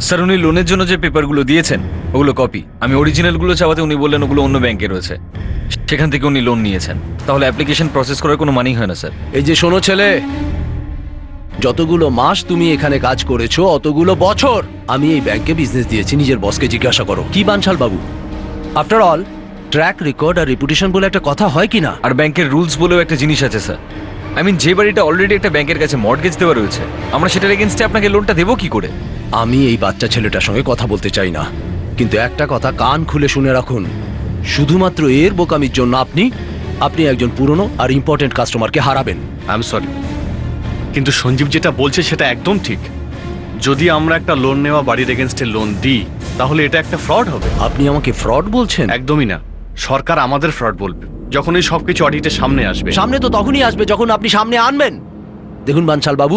স্যার, উনি লোনের জন্য যে পেপারগুলো দিয়েছেন ওগুলো কপি। আমি অরিজিনালগুলো চাওয়াতে উনি বললেন ওগুলো অন্য ব্যাংকে রয়েছে, সেখান থেকে উনি লোন নিয়েছেন। তাহলে অ্যাপ্লিকেশন প্রসেস করার কোনো মানেই হয় না স্যার। এই যে শোনো ছেলে, যতগুলো মাস তুমি এখানে কাজ করেছো অতগুলো বছর আমি এই ব্যাংকে বিজনেস দিয়েছি। নিজের বসকে জিজ্ঞাসা করো। কি বানশাল বাবু, আফটার অল ট্র্যাক রেকর্ড আর রেপুটেশন বলে একটা কথা হয় কি না? আর ব্যাংকের রুলস বলেও একটা জিনিস আছে স্যার। যে বাড়িটা অলরেডি একটা ব্যাংকের কাছে মর্টগেজ দেওয়া রয়েছে, আমরা সেটার এগেনস্টে আপনাকে লোনটা দেবো কি করে? আমি এই বাচ্চা ছেলেটার সঙ্গে কথা বলতে চাই না, কিন্তু একটা কথা কান খুলে শুনে রাখুন। শুধুমাত্র এর বোকামির জন্য আপনি একজন পুরনো আর ইম্পর্টেন্ট কাস্টমারকে হারাবেন। আই এম সরি, কিন্তু সঞ্জীব যেটা বলছে সেটা একদম ঠিক। যদি আমরা একটা লোন নেওয়া বাড়ির এগেনস্টে লোন দিই তাহলে এটা একটা ফ্রড হবে। আপনি আমাকে ফ্রড বলছেন? একদমই না, সরকার আমাদের ফ্রড বলবে যখন এই সবকিছু অডিটের সামনে আসবে। সামনে তো তখনই আসবে যখন আপনি সামনে আনবেন। দেখুন বানশাল বাবু,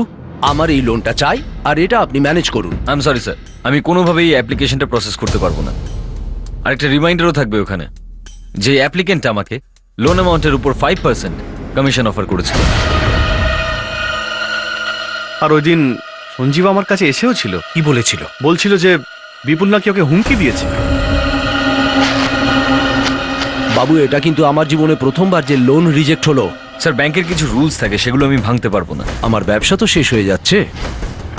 আমার এই লোনটা চাই আর এটা আপনি ম্যানেজ করুন। আই এম সরি স্যার, আমি কোনোভাবেই এই অ্যাপ্লিকেশনটা প্রসেস করতে পারবো না। আরেকটা রিমাইন্ডারও থাকবে ওখানে, যে অ্যাপ্লিকেন্ট আমাকে লোন অ্যামাউন্টের উপর 5% কমিশন অফার করেছিল। আর ওই দিন সঞ্জীব আমার কাছে এসেও ছিল। কি বলেছিল? বলছিল যে বিপুল নাকি ওকে হুমকি দিয়েছে। বাবু, এটা কিন্তু আমার জীবনে প্রথমবার যে লোন রিজেক্ট হলো। স্যার, ব্যাংকের কিছু রুলস থাকে, সেগুলো আমি ভাঙতে পারবো না। আমার ব্যবসা তো শেষ হয়ে যাচ্ছে,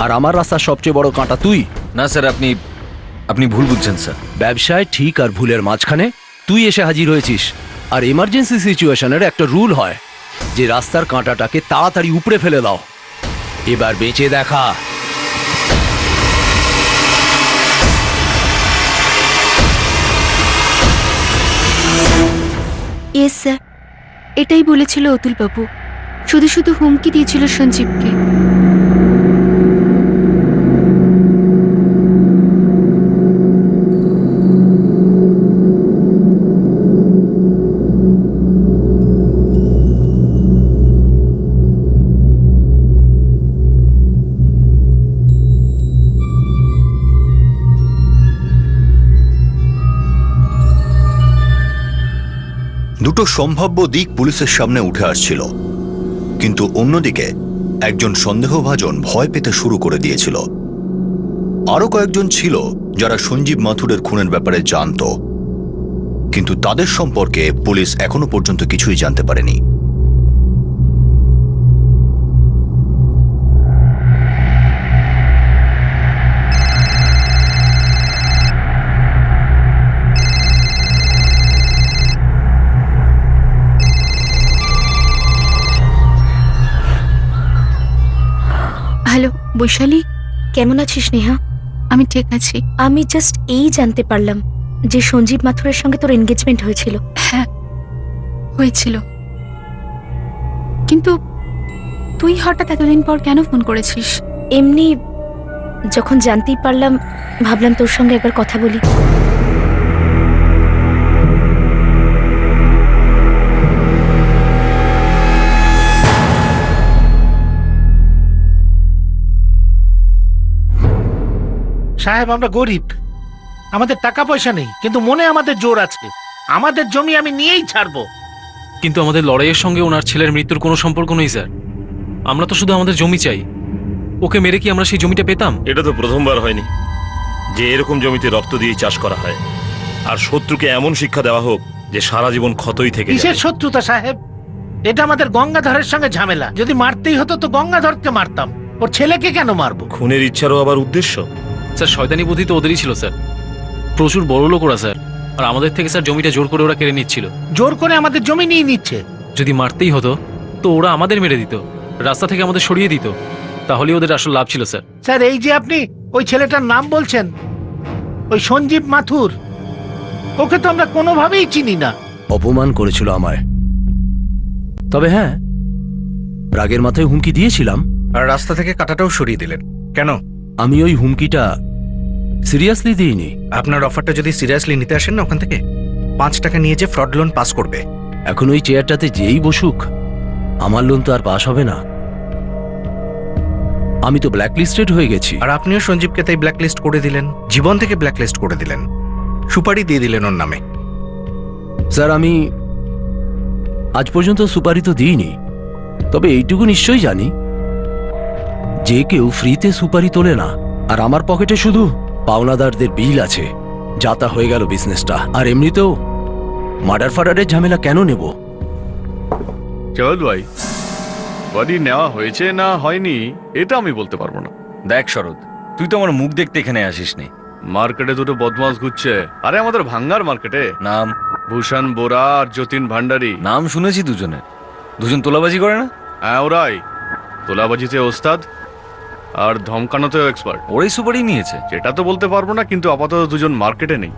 আর আমার রাস্তার সবচেয়ে বড় কাঁটা তুই। না স্যার, আপনি ভুল বুঝছেন স্যার। ব্যবসায় ঠিক আর ভুলের মাঝখানে তুই এসে হাজির হয়েছিস। আর এমার্জেন্সি সিচুয়েশনের একটা রুল হয় যে রাস্তার কাঁটাটাকে তাড়াতাড়ি উপড়ে ফেলে দাও। এবার বেঁচে দেখা। ইয়েস স্যার, এটাই বলেছিল অতুল বাবু। শুধু শুধু হুমকি দিয়েছিল সঞ্জীবকে। দুটো সম্ভাব্য দিক পুলিশের সামনে উঠে আসছিল, কিন্তু অন্যদিকে একজন সন্দেহভাজন ভয় পেতে শুরু করে দিয়েছিল। আরো কয়েকজন ছিল যারা সঞ্জীব মাথুরের খুনের ব্যাপারে জানতো, কিন্তু তাদের সম্পর্কে পুলিশ এখনো পর্যন্ত কিছুই জানতে পারেনি। হ্যালো বৈশালী, কেমন আছিস নেহা? আমি ঠিক আছি। আমি জাস্ট এই জানতে পারলাম যে সঞ্জীব মাথুরের সঙ্গে তোর এনগেজমেন্ট হয়েছিল। হ্যাঁ হয়েছিল, কিন্তু তুই হঠাৎ এতদিন পর কেন ফোন করেছিস? এমনি যখন জানতেই পারলাম ভাবলাম তোর সঙ্গে একবার কথা বলি। সাহেব, আমরা গরিব, আমাদের টাকা পয়সা নেই, কিন্তু মনে আমাদের জোর আছে। আমাদের জমি আমি নিয়েই ছাড়বো। কিন্তু আমাদের লড়াইয়ের সঙ্গে ওনার ছেলের মৃত্যুর কোনো সম্পর্ক নেই স্যার। আমরা তো শুধু আমাদের জমি চাই। ওকে মেরে কি আমরা সেই জমিটা পেতাম? এটা তো প্রথমবার হয়নি যে এরকম জমিতে রক্ত দিয়ে চাষ করা হয়। আর শত্রুকে এমন শিক্ষা দেওয়া হোক যে সারা জীবন ক্ষতই থেকে যায়। কিসের শত্রুতা সাহেব? এটা আমাদের গঙ্গাধরের সঙ্গে ঝামেলা। যদি মারতেই হতো তো গঙ্গাধরকে মারতাম, ওর ছেলেকে কেন মারবো? খুনের ইচ্ছারও আবার উদ্দেশ্য? স্যার, শয়তানি বুদ্ধি তো ওদেরই ছিল স্যার। প্রচুর বড় লোক ওরা স্যার, আর আমাদের থেকে স্যার জমিটা জোর করে ওরা কেড়ে নিচ্ছিল। জোর করে আমাদের জমি নিয়ে নিচ্ছে। যদি মারতেই হতো তো ওরা আমাদের মেরে দিত, রাস্তা থেকে আমাদের সরিয়ে দিত, তাহলে ওদের আসল লাভ ছিল স্যার। স্যার, এই যে আপনি ওই ছেলেটার নাম বলছেন, ওই সঞ্জীব মাথুর, ওকে তো আমরা কোনোভাবেই চিনি না। অপমান করেছিল আমায়। তবে হ্যাঁ, রাগের মাথায় হুমকি দিয়েছিলাম। আর রাস্তা থেকে কাঁটাটাও সরিয়ে দিলেন কেন? আমি ওই হুমকিটা সিরিয়াসলি দিইনি। আপনার অফারটা যদি সিরিয়াসলি নিতে আসেন না ওখান থেকে 5 টাকা নিয়ে যে ফ্রড লোন পাস করবে। এখন ওই চেয়ারটাতে যেই বসুক আমার লোন তো আর পাস হবে না। আমি তো ব্ল্যাকলিস্টেড হয়ে গেছি। আর আপনিও সঞ্জীবকে তাই ব্ল্যাকলিস্ট করে দিলেন, জীবন থেকে ব্ল্যাকলিস্ট করে দিলেন, সুপারি দিয়ে দিলেন ওর নামে। স্যার আমি আজ পর্যন্ত সুপারি তো দিইনি, তবে এইটুকু নিশ্চয়ই জানি যে কেউ ফ্রিতে সুপারি তোলে না। আর আমার পকেটে শুধু পাওনাদারদের বিল আছে, যাতা হয়ে গেল বিজনেসটা। আর এমনিতেও মার্ডার ফার্ডারের ঝামেলা কেন নেব? চল ভাই, বাড়ি নেওয়া হয়েছে না হয়নি এটা আমি বলতে পারবো না। দেখ শরৎ, তুই তো আমার মুখ দেখতে এখানে আসিসনি। মার্কেটে দুটো বদমাস ঘুরছে। আরে আমাদের ভাঙ্গার মার্কেটে। নাম? ভূষণ বোরা আর যতীন ভান্ডারী। নাম শুনেছি দুজনে। দুজন তোলাবাজি করে না? হ্যাঁ ওরাই। তোলাবাজিতে ওস্তাদ আর ধমকানোতেও এক্সপার্ট। ওরাই সুপারি নিয়েছে? সেটা তো বলতে পারবো না, কিন্তু আপাতত দুজন মার্কেটে নেই।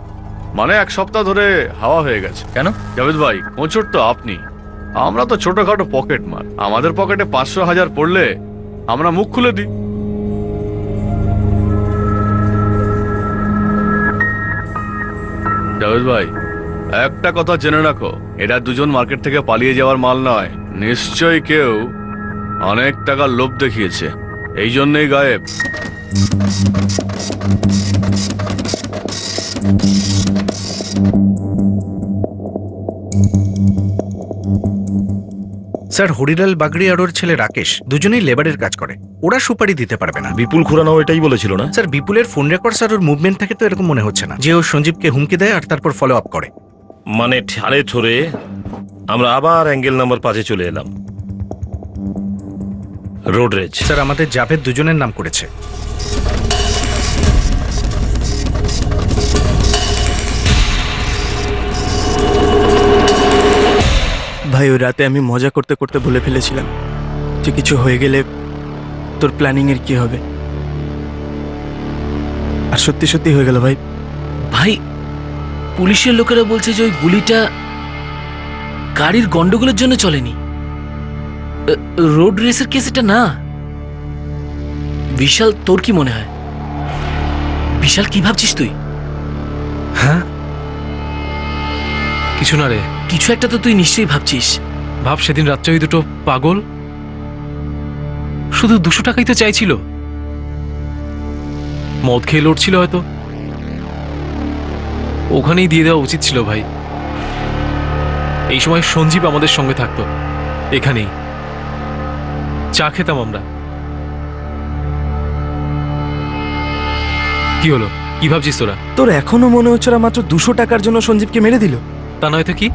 মানে 1 সপ্তাহ ধরে হাওয়া হয়ে গেছে। কেন? জাভেদ ভাই, মোচড় তো আপনি। আমরা তো ছোটখাটো পকেট মার। আমাদের পকেটে 500,000 পড়লে আমরা মুখ খুলে দিই। জাভেদ ভাই, একটা কথা জেনে রাখো, এরা দুজন মার্কেট থেকে পালিয়ে যাওয়ার মাল নয়। নিশ্চয়ই কেউ অনেক টাকার লোভ দেখিয়েছে, এই জন্যই গায়েব। স্যার হরিলাল বাগড়ি আর ওর ছেলে রাকেশ দুজনেই লেবারের কাজ করে, ওরা সুপারি দিতে পারবে না। বিপুল খুরানো এটাই বলেছিল না? স্যার বিপুলের ফোন রেকর্ডস আর ওর মুভমেন্ট থেকে তো এরকম মনে হচ্ছে না যে ও সঞ্জীবকে হুমকি দেয় আর তারপর ফলো আপ করে। মানে ঠাড়ে ঠোরে আমরা আবার অ্যাঙ্গেল নাম্বার 5-এ চলে এলাম। Road raise. স্যার আমাদের জাভেদ দুজনের নাম করেছে। ভাই ওই রাতে আমি মজা করতে করতে বলে ফেলেছিলাম যে কিছু হয়ে গেলে তোর প্ল্যানিং এর কি হবে, আর সত্যি সত্যি হয়ে গেল ভাই। ভাই পুলিশের লোকেরা বলছে যে ওই গুলিটা গাড়ির গন্ডগোলের জন্য চলেনি, রোড রেসের কেস এটা না। বিশাল, তোর কি মনে হয়? বিশাল, কি ভাবছিস তুই? হ্যাঁ কিছু না রে, কিছু একটা তো তুই নিশ্চয়ই ভাবছিস। ভাব, সেদিন রাত্রে ওই দুটো পাগল শুধু 200 টাকাই তো চাইছিল। মদ খেয়ে লড়ছিল হয়তো, ওখানেই দিয়ে দেওয়া উচিত ছিল ভাই। এই সময় সঞ্জীব আমাদের সঙ্গে থাকতো, এখানেই চা খেতাম আমরা। কি হলো, কি ভাবছিস তোরা? তোর এখনো মনে হচ্ছে ওরা মাত্র 200 টাকার জন্য সঞ্জীবকে মেরে দিল? তা নয়তো কি?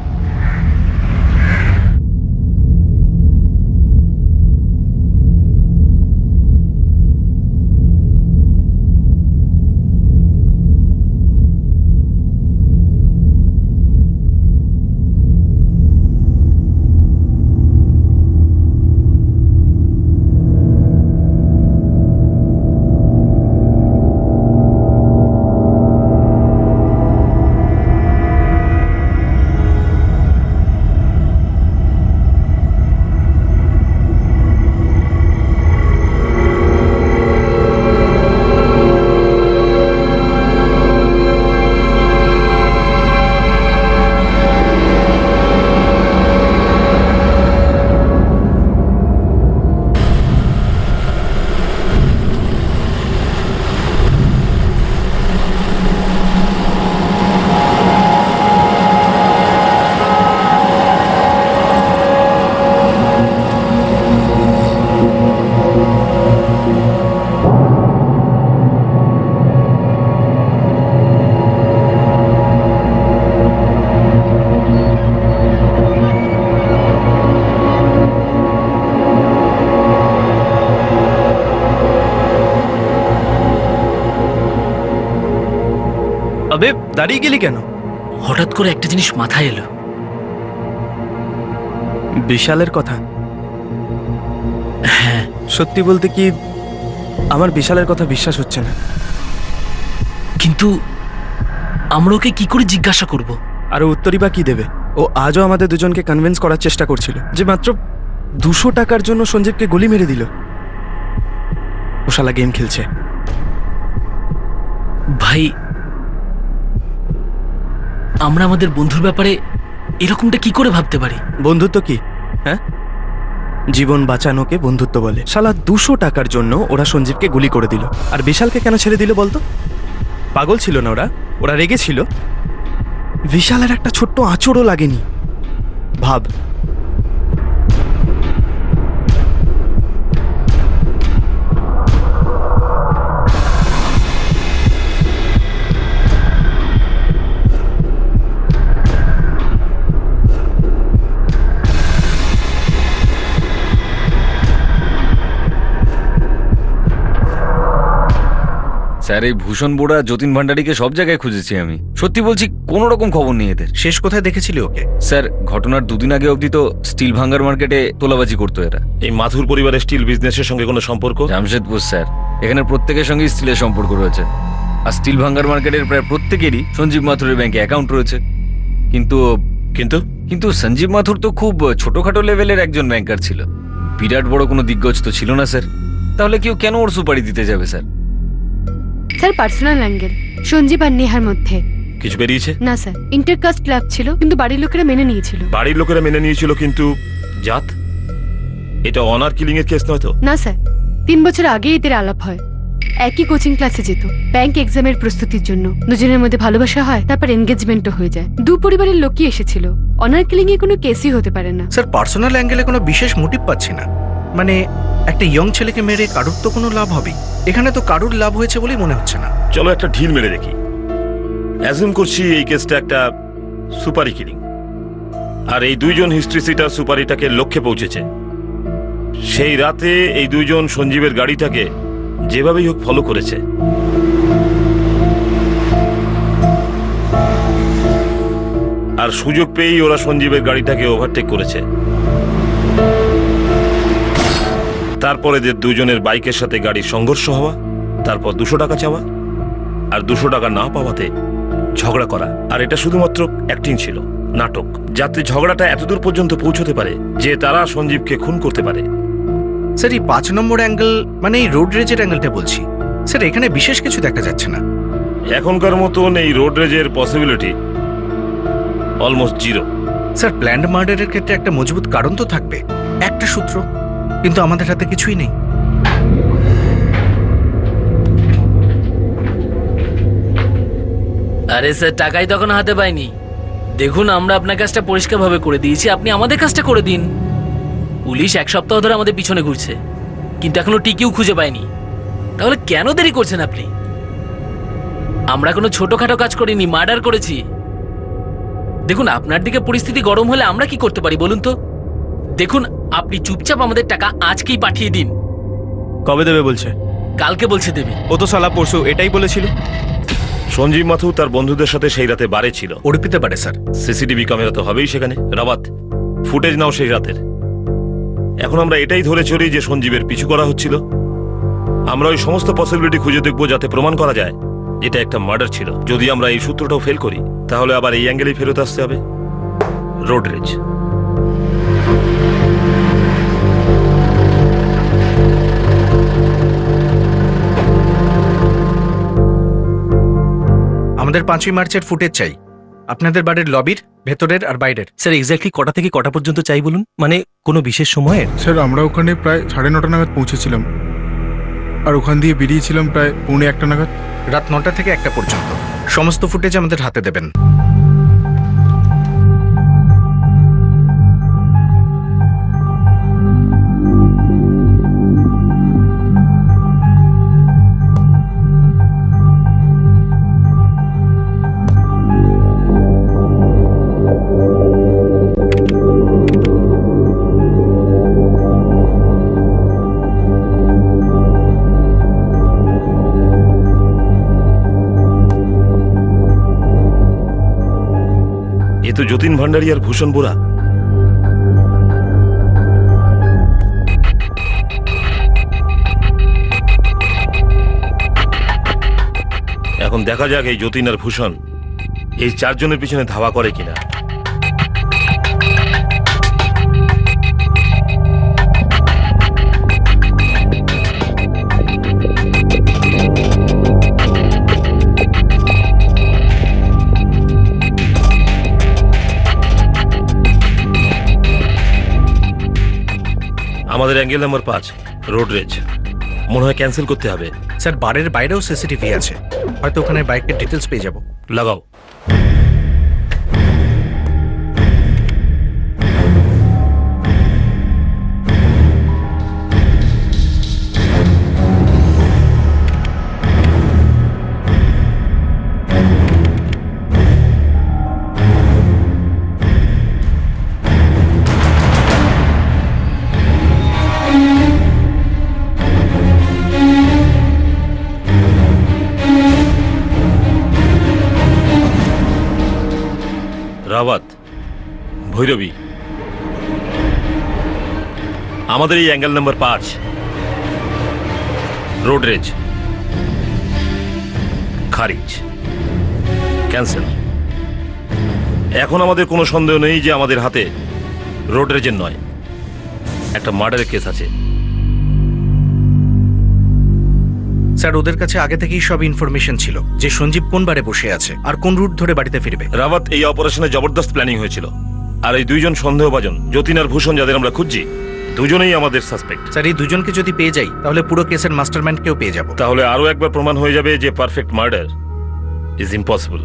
আবে দাঁড়িয়ে গেলি কেন? হঠাৎ করে একটা জিনিস মাথায় এলো। বিশালের কথা? হ্যাঁ। সত্যি বলতে কি আমার বিশালের কথা বিশ্বাস হচ্ছে না। কিন্তু আমরা ওকে কি করে জিজ্ঞাসা করব? আর উত্তরই বা কি দেবে? ও আজও আমাদের দুজনকে কনভিন্স করার চেষ্টা করছিল যে মাত্র 200 টাকার জন্য সঞ্জীবকে গুলি মেরে দিল। ও শালা গেম খেলছে। ভাই, আমরা আমাদের বন্ধুর ব্যাপারে এরকমটা কি করে ভাবতে পারি? বন্ধুত্ব কি? হ্যাঁ, জীবন বাঁচানোকে বন্ধুত্ব বলে। শালা 200 টাকার জন্য ওরা সঞ্জীবকে গুলি করে দিল, আর বিশালকে কেন ছেড়ে দিল বলতো? পাগল ছিল না ওরা রেগে ছিল। বিশালের একটা ছোট্ট আঁচড়ও লাগেনি। ভাব, স্যার, এই ভূষণ বোরা, যতীন ভান্ডারীকে সব জায়গায় খুঁজেছি আমি। সত্যি বলছি, কোনো রকম খবর নেই এদের। শেষ কোথায় দেখেছিলি ওকে? স্যার, ঘটনার 2 দিন আগে অবধি তো স্টিল ভাঙ্গার মার্কেটে তোলাবাজি করতো এরা। এই মাথুর পরিবারের স্টিল বিজনেসের সঙ্গে কোনো সম্পর্ক? জামশেদপুর স্যার, এখানে প্রত্যেকের সঙ্গে স্টিলের সম্পর্ক রয়েছে। আর স্টিল ভাঙ্গার মার্কেটের প্রায় প্রত্যেকেরই সঞ্জীব মাথুরের ব্যাংকে অ্যাকাউন্ট রয়েছে। কিন্তু কিন্তু কিন্তু সঞ্জীব মাথুর তো খুব ছোটখাটো লেভেলের একজন ব্যাংকার ছিল, বিরাট বড় কোনো দিগ্গজ তো ছিল না স্যার। তাহলে কেউ কেন ওর সুপারি দিতে যাবে sir? Sir, personal angle Sanjeev আর নেহার মধ্যে কিছু বেরিয়েছে? না স্যার, ইন্টারকাস্ট ক্লাব ছিল, কিন্তু বাড়ির লোকেরা মেনে নিয়েছিল। বাড়ির লোকেরা মেনে নিয়েছিল, কিন্তু জাত? এটা অনার কিলিং এর কেস নয় তো? না স্যার, 3 বছর আগে এদের আলাপ হয়। একই কোচিং ক্লাসে যেত, ব্যাংক এক্সামের প্রস্তুতির জন্য। দুজনের মধ্যে ভালোবাসা হয়, তারপর এনগেজমেন্টও হয়ে যায়। 2 পরিবারের লোকই এসেছিল। অনার কিলিং এ কোনো কেসই হতে পারে না। স্যার, পার্সোনাল অ্যাঙ্গেলে কোনো বিশেষ মোটিভ পাচ্ছি না। মানে একটা ইয়ং ছেলেকে মেরে কারুর তো কোনো লাভ হবেই। এখানে তো কারুর লাভ হয়েছে বলেই মনে হচ্ছে না। চলো একটা ঢিল মেরে দেখি। অ্যাজুম করছি এই কেসটা একটা সুপারি কিলিং, আর এই 2 জন হিস্ট্রি সিটার সুপারিটাকে লক্ষ্যে পৌঁছেছে। সেই রাতে এই 2 জন সঞ্জীবের গাড়িটাকে যেভাবেই হোক ফলো করেছে। আর সুযোগ পেয়েই ওরা সঞ্জীবের গাড়িটাকে ওভারটেক করেছে। তারপরে এদের 2 জনের বাইকের সাথে গাড়ির সংঘর্ষ হওয়া, তারপর 200 টাকা চাওয়া, আর 200 টাকা না পাওয়াতে ঝগড়া করা। আর এটা শুধুমাত্র অ্যাক্টিং ছিল, নাটক, যাতে ঝগড়াটা এতদূর পর্যন্ত পৌঁছতে পারে যে তারা সঞ্জীবকে খুন করতে পারে। স্যার, এই 5 নম্বর অ্যাঙ্গেল মানে এই রোড রেজের অ্যাঙ্গেলটা বলছি। স্যার, এখানে বিশেষ কিছু দেখা যাচ্ছে না। এখনকার মতন এই রোড রেজের পসিবিলিটি অলমোস্ট 0। স্যার, প্ল্যান্ড মার্ডারের ক্ষেত্রে একটা মজবুত কারণ তো থাকবে, একটা সূত্র, কিন্তু আমাদের হাতে কিছুই নেই। আরে স্যার, টাকাই তখন হাতে পাইনি। দেখুন, আমরা আপনার কাজটা পরিষ্কারভাবে করে দিয়েছি, আপনি আমাদের কাজটা করে দিন। পুলিশ 1 সপ্তাহ ধরে আমাদের পিছনে ঘুরছে, কিন্তু এখনো টিকিও খুঁজে পায়নি। তাহলে কেন দেরি করছেন আপনি? আমরা কোনো ছোটখাটো কাজ করিনি, মার্ডার করেছি। দেখুন, আপনার দিকে পরিস্থিতি গরম হলে আমরা কি করতে পারি বলুন তো? দেখুন, আপনি চুপচাপ আমাদের টাকা আজকেই পাঠিয়ে দিন। কবে দেবে বলছে? কালকে বলছে দেবে। ও তো শালা পরশু এটাই বলেছিল। সঞ্জীব মাথুর তার বন্ধুদের সাথে সেই রাতে বারে ছিল। অর্পিতে পারে স্যার। সিসিটিভি ক্যামেরা তো হবেই সেখানে। রাবাত, ফুটেজ নাও সেই রাতের। এখন আমরা এটাই ধরে চলি যে সঞ্জীবের পিছু করা হচ্ছিল। আমরা ওই সমস্ত পসিবিলিটি খুঁজে দেখব যাতে প্রমাণ করা যায় এটা একটা মার্ডার ছিল। যদি আমরা এই সূত্রটাও ফেল করি, তাহলে আবার এই অ্যাঙ্গেলেই ফেরত আসতে হবে, রোড রেজ। আমাদের 5ই মার্চের ফুটেজ চাই, আপনাদের বাড়ির লবির, ভেতরের আর বাইরের। স্যার, এক্স্যাক্টলি কটা থেকে কটা পর্যন্ত চাই বলুন? মানে কোনো বিশেষ সময়ের? স্যার, আমরা ওখানে প্রায় 9:30 নাগাদ পৌঁছেছিলাম, আর ওখান দিয়ে বেরিয়েছিলাম প্রায় 1:45 নাগাদ। রাত 9টা থেকে 1টা পর্যন্ত সমস্ত ফুটেজ আমাদের হাতে দেবেন। এ তো যতীন ভান্ডারী আর ভূষণ বোরা। এখন দেখা যাক এই যতীন আর ভূষণ এই 4 জনের পিছনে ধাওয়া করে কিনা। আমাদের অ্যাঙ্গেল নাম্বার 5 রোড রেজ মনে হয় ক্যান্সেল করতে হবে। স্যার বারের বাইরেও সিসিটিভি আছে, হয়তো ওখানে বাইকের ডিটেলস পেয়ে যাব। লাগাও। রাওয়াত, ভৈরবী, আমাদের এই অ্যাঙ্গেল নাম্বার 5 রোড রেজ খারিজ, ক্যান্সেল। এখন আমাদের কোনো সন্দেহ নেই যে আমাদের হাতে রোড রেজের নয়, একটা মার্ডারের কেস আছে। স্যার ওদের কাছে আগে থেকেই সব ইনফরমেশন ছিল যে সঞ্জীব কোন বারে বসে আছে আর কোন রুট ধরে বাড়িতে ফিরবে। রাওয়াত, এই অপারেশনে জবরদস্ত প্ল্যানিং হয়েছিল, আর এই দুইজন সন্দেহভাজন যতীন আর ভূষণ যাদের আমরা খুঁজছি দুজনেই আমাদের সাসপেক্ট। স্যার এই দুজনকে যদি পেয়ে যাই তাহলে পুরো কেসের মাস্টারমাইন্ডকেও পেয়ে যাব। তাহলে আরো একবার প্রমাণ হয়ে যাবে যে পারফেক্ট মার্ডার ইজ ইম্পসিবল।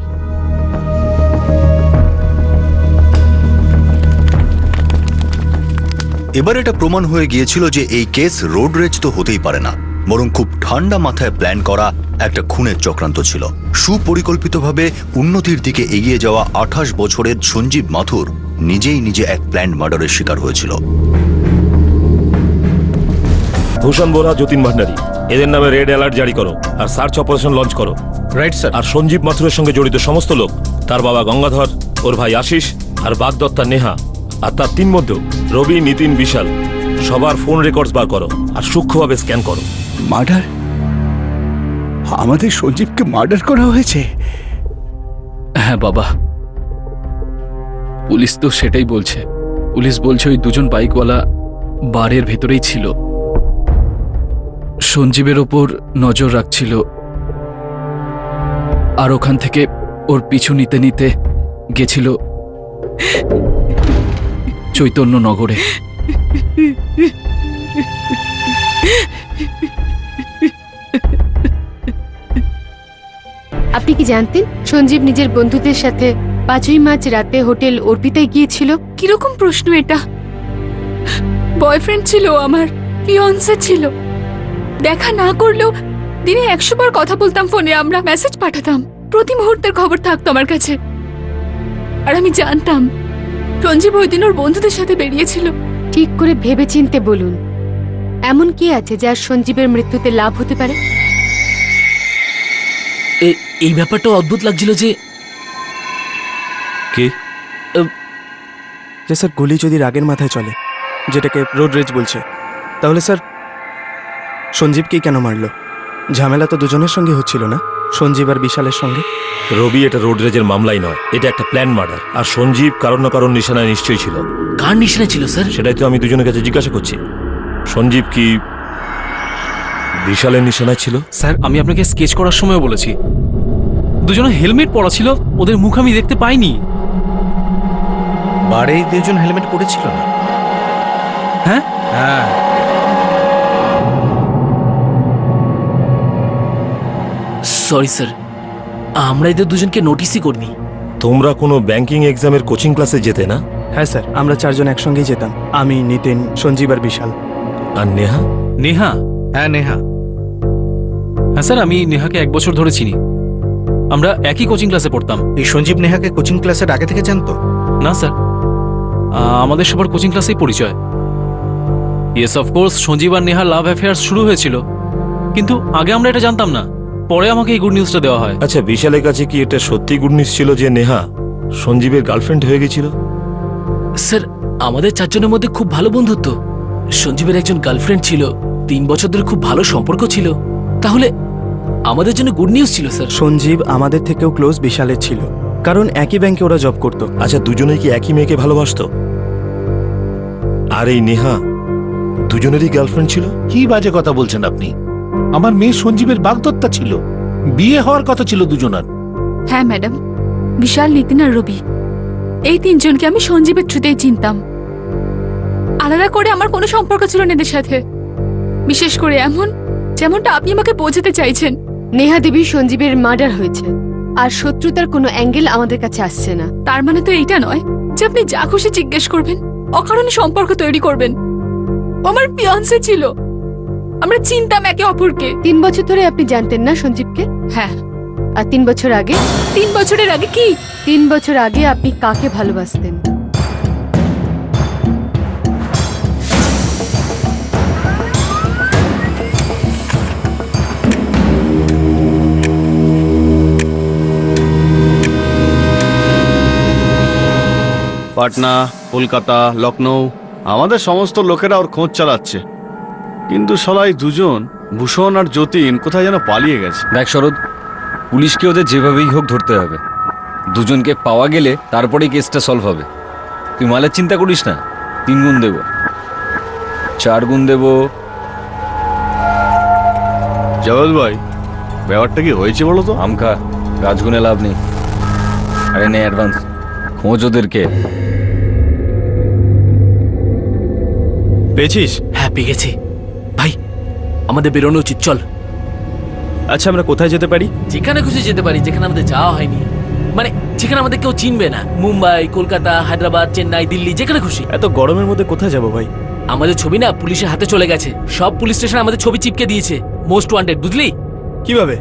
এবার এটা প্রমাণ হয়ে গিয়েছিল যে এই কেস রোড রেজ তো হতেই পারে না, বরং খুব ঠান্ডা মাথায় প্ল্যান করা একটা খুনের চক্রান্ত ছিল। সুপরিকল্পিতভাবে উন্নতির দিকে এগিয়ে যাওয়া 28 বছরের সঞ্জীব মাথুর নিজেই নিজে এক প্ল্যান্ড মার্ডারের শিকার হয়েছিল। ভূষণ বোরা, যতীন ভান্ডারী, এদের নামে রেড অ্যালার্ট জারি করো আর সার্চ অপারেশন লঞ্চ করো। Right sir. আর সঞ্জীব মাথুরের সঙ্গে জড়িত সমস্ত লোক, তার বাবা গঙ্গাধর, ওর ভাই আশিস আর বাগদত্তা নেহা, আর তার 3 মধ্যে রবি, নিতিন, বিশাল, সবার ফোন রেকর্ডস বার করো আর সূক্ষ্মভাবে স্ক্যান করো। মার্ডার? আমাদের সঞ্জীবকে মার্ডার করা হয়েছে? হ্যাঁ বাবা, পুলিশ তো সেটাই বলছে। পুলিশ বলছে ওই দুজন বাইকওয়ালা বারের ভেতরেই ছিল, সঞ্জীবের ওপর নজর রাখছিল, আর ওখান থেকে ওর পিছু নিতে নিতে গেছিল চৈতন্যনগরে। আপনি কি জানতেন সঞ্জীব নিজের বন্ধুদের সাথে 5ই মার্চ রাতে হোটেল অর্পিতায় গিয়েছিল? কিরকম প্রশ্ন এটা? বয়ফ্রেন্ড ছিল আমার, ফিয়ন্সে ছিল, দেখা না করলেও দিনে 100 বার কথা বলতাম ফোনে, আমরা মেসেজ পাঠাতাম, প্রতি মুহূর্তের খবর থাকতো আমার কাছে। আর আমি জানতাম সঞ্জীব ওই দিন ওর বন্ধুদের সাথে বেরিয়েছিল। ঠিক করে ভেবেচিন্তে বলুন, এমন কি আছে যার সঞ্জীবের মৃত্যুতে লাভ হতে পারে? এই ব্যাপারটা অদ্ভুত লাগছিল যে কি যে স্যার গুলি যদি রাগের মাথায় চলে, যেটাকে রোড রেজ বলছে, তাহলে স্যার সঞ্জীবকেই কেন মারলো? ঝামেলা তো দুজনের সঙ্গে হচ্ছিল না, সঞ্জীব আর বিশালের সঙ্গে। রবি, এটা রোড রেজের মামলাই নয়, এটা একটা প্ল্যান মার্ডার। আর সঞ্জীব কারণ না কারণ নিশানায় নিশ্চয়ই ছিল। কার নিশানায় ছিল স্যার? সেটাই তো আমি দুজনের কাছে জিজ্ঞাসা করছি। সঞ্জীব কি বিশালের নিশানায় ছিল? স্যার, আমি আপনাকে স্কেচ করার সময় বলেছি দুজনে হেলমেট পরা ছিল, ওদের মুখ আমি দেখতে পাইনি। বারে এই দুজন হেলমেট পরেছিল না? হ্যাঁ হ্যাঁ। সরি স্যার, আমরা এদের দুজনকে নোটিসই করিনি। তোমরা কোনো ব্যাংকিং এক্সামের কোচিং ক্লাসে যেতে না? হ্যাঁ স্যার, আমরা 4 জন একসঙ্গেই যেতাম, আমি, নিতিন, সঞ্জীব আর বিশাল। আর নেহা? নেহা? হ্যাঁ নেহা। হ্যাঁ স্যার, আমি নেহাকে 1 বছর ধরে চিনি, আমরা একই কোচিং ক্লাসে পড়তাম। এই সঞ্জীব নেহাকে কোচিং ক্লাসের আগে থেকে জানতো? না স্যার, আমাদের সবার কোচিং ক্লাসেই পরিচয়। ইয়েস অফকোর্স, সঞ্জীব আর নেহার লাভ অ্যাফেয়ার্স শুরু হয়েছিল, কিন্তু আগে আমরা এটা জানতাম না, পরে আমাকে এই গুড নিউজটা দেওয়া হয়। আচ্ছা, বিশালের কাছে কি এটা সত্যি গুড নিউজ ছিল যে নেহা সঞ্জীবের গার্লফ্রেন্ড হয়ে গেছিল? স্যার, আমাদের 4 জনের মধ্যে খুব ভালো বন্ধুত্ব। সঞ্জীবের একজন গার্লফ্রেন্ড ছিল, 3 বছর ধরে খুব ভালো সম্পর্ক ছিল, তাহলে আমাদের জন্য গুড নিউজ ছিল স্যার। সঞ্জীব আমাদের থেকেও ক্লোজ বিশালের ছিল, কারণ একই ব্যাংকে ওরা জব করতো। আচ্ছা, দুজনেই কি একই মেয়েকে ভালোবাসতো? আর এই নেহা দুজনেরই গার্লফ্রেন্ড ছিল? কি বাজে কথা বলছেন আপনি? আমার মেয়ে সঞ্জীবের বাগদত্তা ছিল, বিয়ে হওয়ার কথা ছিল দুজনার। হ্যাঁ ম্যাডাম, বিশাল, নিতিন আর রবি, এই 3 জনকে আমি সঞ্জীবের থ্রুতেই চিনতাম। আর আলাদা করে আমার কোনো সম্পর্ক ছিল না এদের সাথে, বিশেষ করে এমন যেমনটা আপনি আমাকে বোঝাতে চাইছেন। নেহা দেবী সঞ্জীবের মার্ডার হয়েছে, আর শত্রুতার কোনো অ্যাঙ্গেল আমাদের কাছে আসছে না। তার মানে তো এইটা নয় যে আপনি যা খুশি জিজ্ঞেস করবেন, অকারণে সম্পর্ক তৈরি করবেন। ও আমার ফিয়ান্সে ছিল, আমরা চিনতাম একে অপরকে। 3 বছর ধরে আপনি জানতেন না সঞ্জীবকে? হ্যাঁ। আর 3 বছর আগে? 3 বছরের আগে কি? 3 বছর আগে আপনি কাকে ভালোবাসতেন? পাটনা, কলকাতা, লখনৌ, আমাদের সমস্ত লোকেরা ওর খোঁজ চালাচ্ছে, কিন্তু সবাই দুজন, ভূষণ আর যতীন, কোথায় যেন পালিয়ে গেছে। দেখ শরৎ, পুলিশকে ওদের যেভাবেই হোক ধরতে হবে। দুজনকে পাওয়া গেলে তারপরেই কেসটা সলভ হবে। তুই মালের চিন্তা করিস না, 3 গুণ দেব, 4 গুণ দেব। জগৎ ভাই, ব্যাপারটা কি হয়েছে বলো তো? আমকা গাছগুনে লাভ নেই। আরে নে অ্যাডভান্স, খোঁজ ওদেরকে। পেয়েছিস? হ্যাঁ, পেয়ে গেছি। ভাই, আমাদের বেরোনো উচিত, চল। আচ্ছা, আমরা কোথায় যেতে পারি? যেখানে খুশি যেতে পারি, যেখানে আমাদের যাওয়া হয়নি, মানে যেখানে আমাদের কেউ চিনবে না। মুম্বাই, কলকাতা, হায়দ্রাবাদ, চেন্নাই, দিল্লি, যেখানে খুশি। এত গরমের মধ্যে কোথায় যাবো ভাই? আমাদের ছবি না পুলিশের হাতে চলে গেছে, সব পুলিশ স্টেশন আমাদের ছবি চিপকে দিয়েছে, মোস্ট ওয়ান্টেড, বুঝলি? কিভাবে?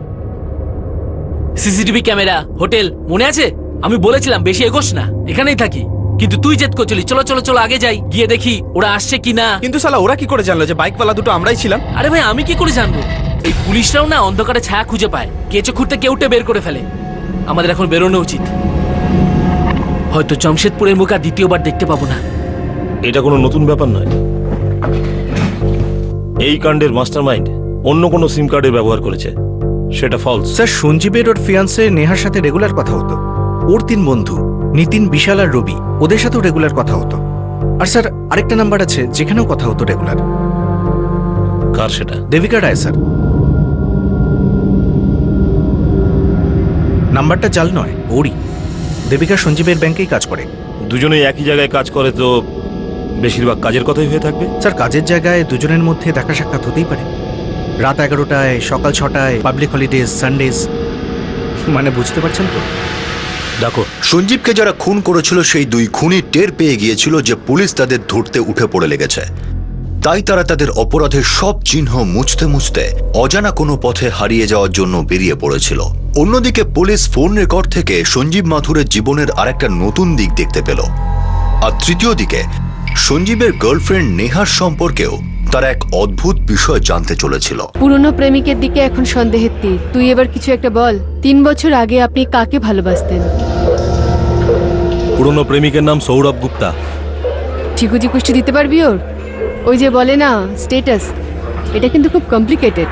সিসিটিভি ক্যামেরা, হোটেল, মনে আছে? আমি বলেছিলাম বেশি এগোস না, এখানেই থাকি, কিন্তু তুই জেদ করছিলি চলো চলো চলো আগে যাই, গিয়ে দেখি ওরা আসছে কি না। কিন্তু শালা ওরা কি করে জানলো যে বাইকওয়ালা দুটো আমরাই ছিলাম? আরে ভাই, আমি কি করে জানবো? এই পুলিশরাও না অন্ধকারে ছায়া খুঁজে পায়, কেঁচো খুঁড়তে কেউটে বের করে ফেলে। আমাদের এখন বেরোনো উচিত, হয়তো জামশেদপুরের মুখ আর দ্বিতীয়বার দেখতে পাবো না। এটা কোনো নতুন ব্যাপার নয়। এই কাণ্ডের মাস্টারমাইন্ড অন্য কোনো সিম কার্ডের ব্যবহার করেছে, সেটা ফলস। স্যার, সঞ্জীবের ওর ফিয়ান্সে নেহার সাথে রেগুলার কথা হতো। ওর 3 বন্ধু নিতিন, বিশাল আর রবি, ওদের সাথেও রেগুলার কথা হতো। আর স্যার, আরেকটা নাম্বার আছে যেখানেও কথা হতো রেগুলার। কার সেটা? দেবিকা রায় স্যার। নাম্বারটা জাল নয়, ওরই। দেবিকা সঞ্জীবের ব্যাংকেই কাজ করে। দুজনেই একই জায়গায় কাজ করে তো বেশিরভাগ কাজের কথাই হয়ে থাকবে। স্যার, কাজের জায়গায় দুজনের মধ্যে দেখা সাক্ষাৎ হতেই পারে। রাত 11টায়, সকাল 6টায়, পাবলিক হলিডেজ, সানডেজ, মানে বুঝতে পারছেন তো? দেখো, সঞ্জীবকে যারা খুন করেছিল সেই 2 খুনি টের পেয়ে গিয়েছিল যে পুলিশ তাদের ধরতে উঠে পড়ে লেগেছে। তাই তারা তাদের অপরাধের সব চিহ্ন মুছতে মুছতে অজানা কোনো পথে হারিয়ে যাওয়ার জন্য বেরিয়ে পড়েছিল। অন্যদিকে পুলিশ ফোন রেকর্ড থেকে সঞ্জীব মাথুরের জীবনের আরেকটা নতুন দিক দেখতে পেল। আর তৃতীয় দিকে সঞ্জীবের গার্লফ্রেন্ড নেহার সম্পর্কেও তারা এক অদ্ভুত বিষয় জানতে চলেছিল। পুরনো প্রেমিকের দিকে এখন সন্দেহের তীর। তুই এবার কিছু একটা বল। 3 বছর আগে আপনি কাকে ভালোবাসতেন? পুরনো প্রেমিকের নাম সৌরভ গুপ্তা। চিকুচি কুষ্টি দিতে পারবি ওর? ওই যে বলে না স্টেটাস, এটা কিন্তু খুব কমপ্লিকেটেড।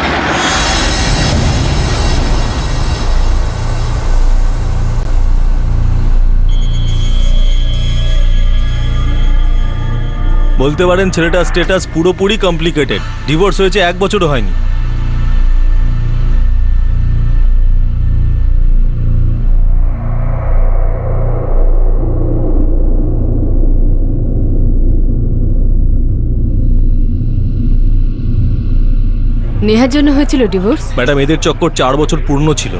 বলতে পারেন ছেলেটার স্ট্যাটাস পুরোপুরি কমপ্লিকেটেড। ডিভোর্স হয়েছে 1 বছরও হয়নি। নেহার জন্য হয়েছিল ডিভোর্স? ম্যাডাম, এদের চক্কর 4 বছর পূর্ণ ছিল।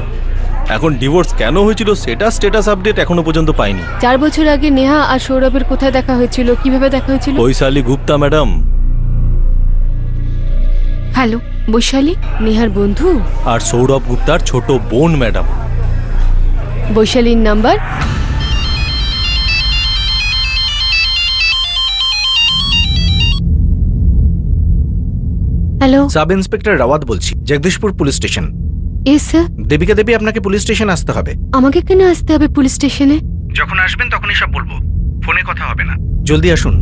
এখন ডিভোর্স কেন হয়েছিল সেটা স্ট্যাটাস আপডেট এখনো পর্যন্ত পাইনি। 4 বছর আগে নেহা আর সৌরভের কোথায় দেখা হয়েছিল, কিভাবে দেখা হয়েছিল? বৈশালী গুপ্তা ম্যাডাম। হ্যালো, বৈশালী নেহার বন্ধু? আর সৌরভ গুপ্তার ছোট বোন ম্যাডাম। বৈশালীর নাম্বার? হ্যালো, সাব ইন্সপেক্টর রাওয়াত বলছি, Jagdishpur police station. Sir, Devika Devi, আপনাকে পুলিশ স্টেশন আসতে হবে। আমাকে কেন আসতে হবে পুলিশ স্টেশনে? যখন আসবেন তখনই সব বলবো, ফোনে কথা হবে না। জলদি আসুন।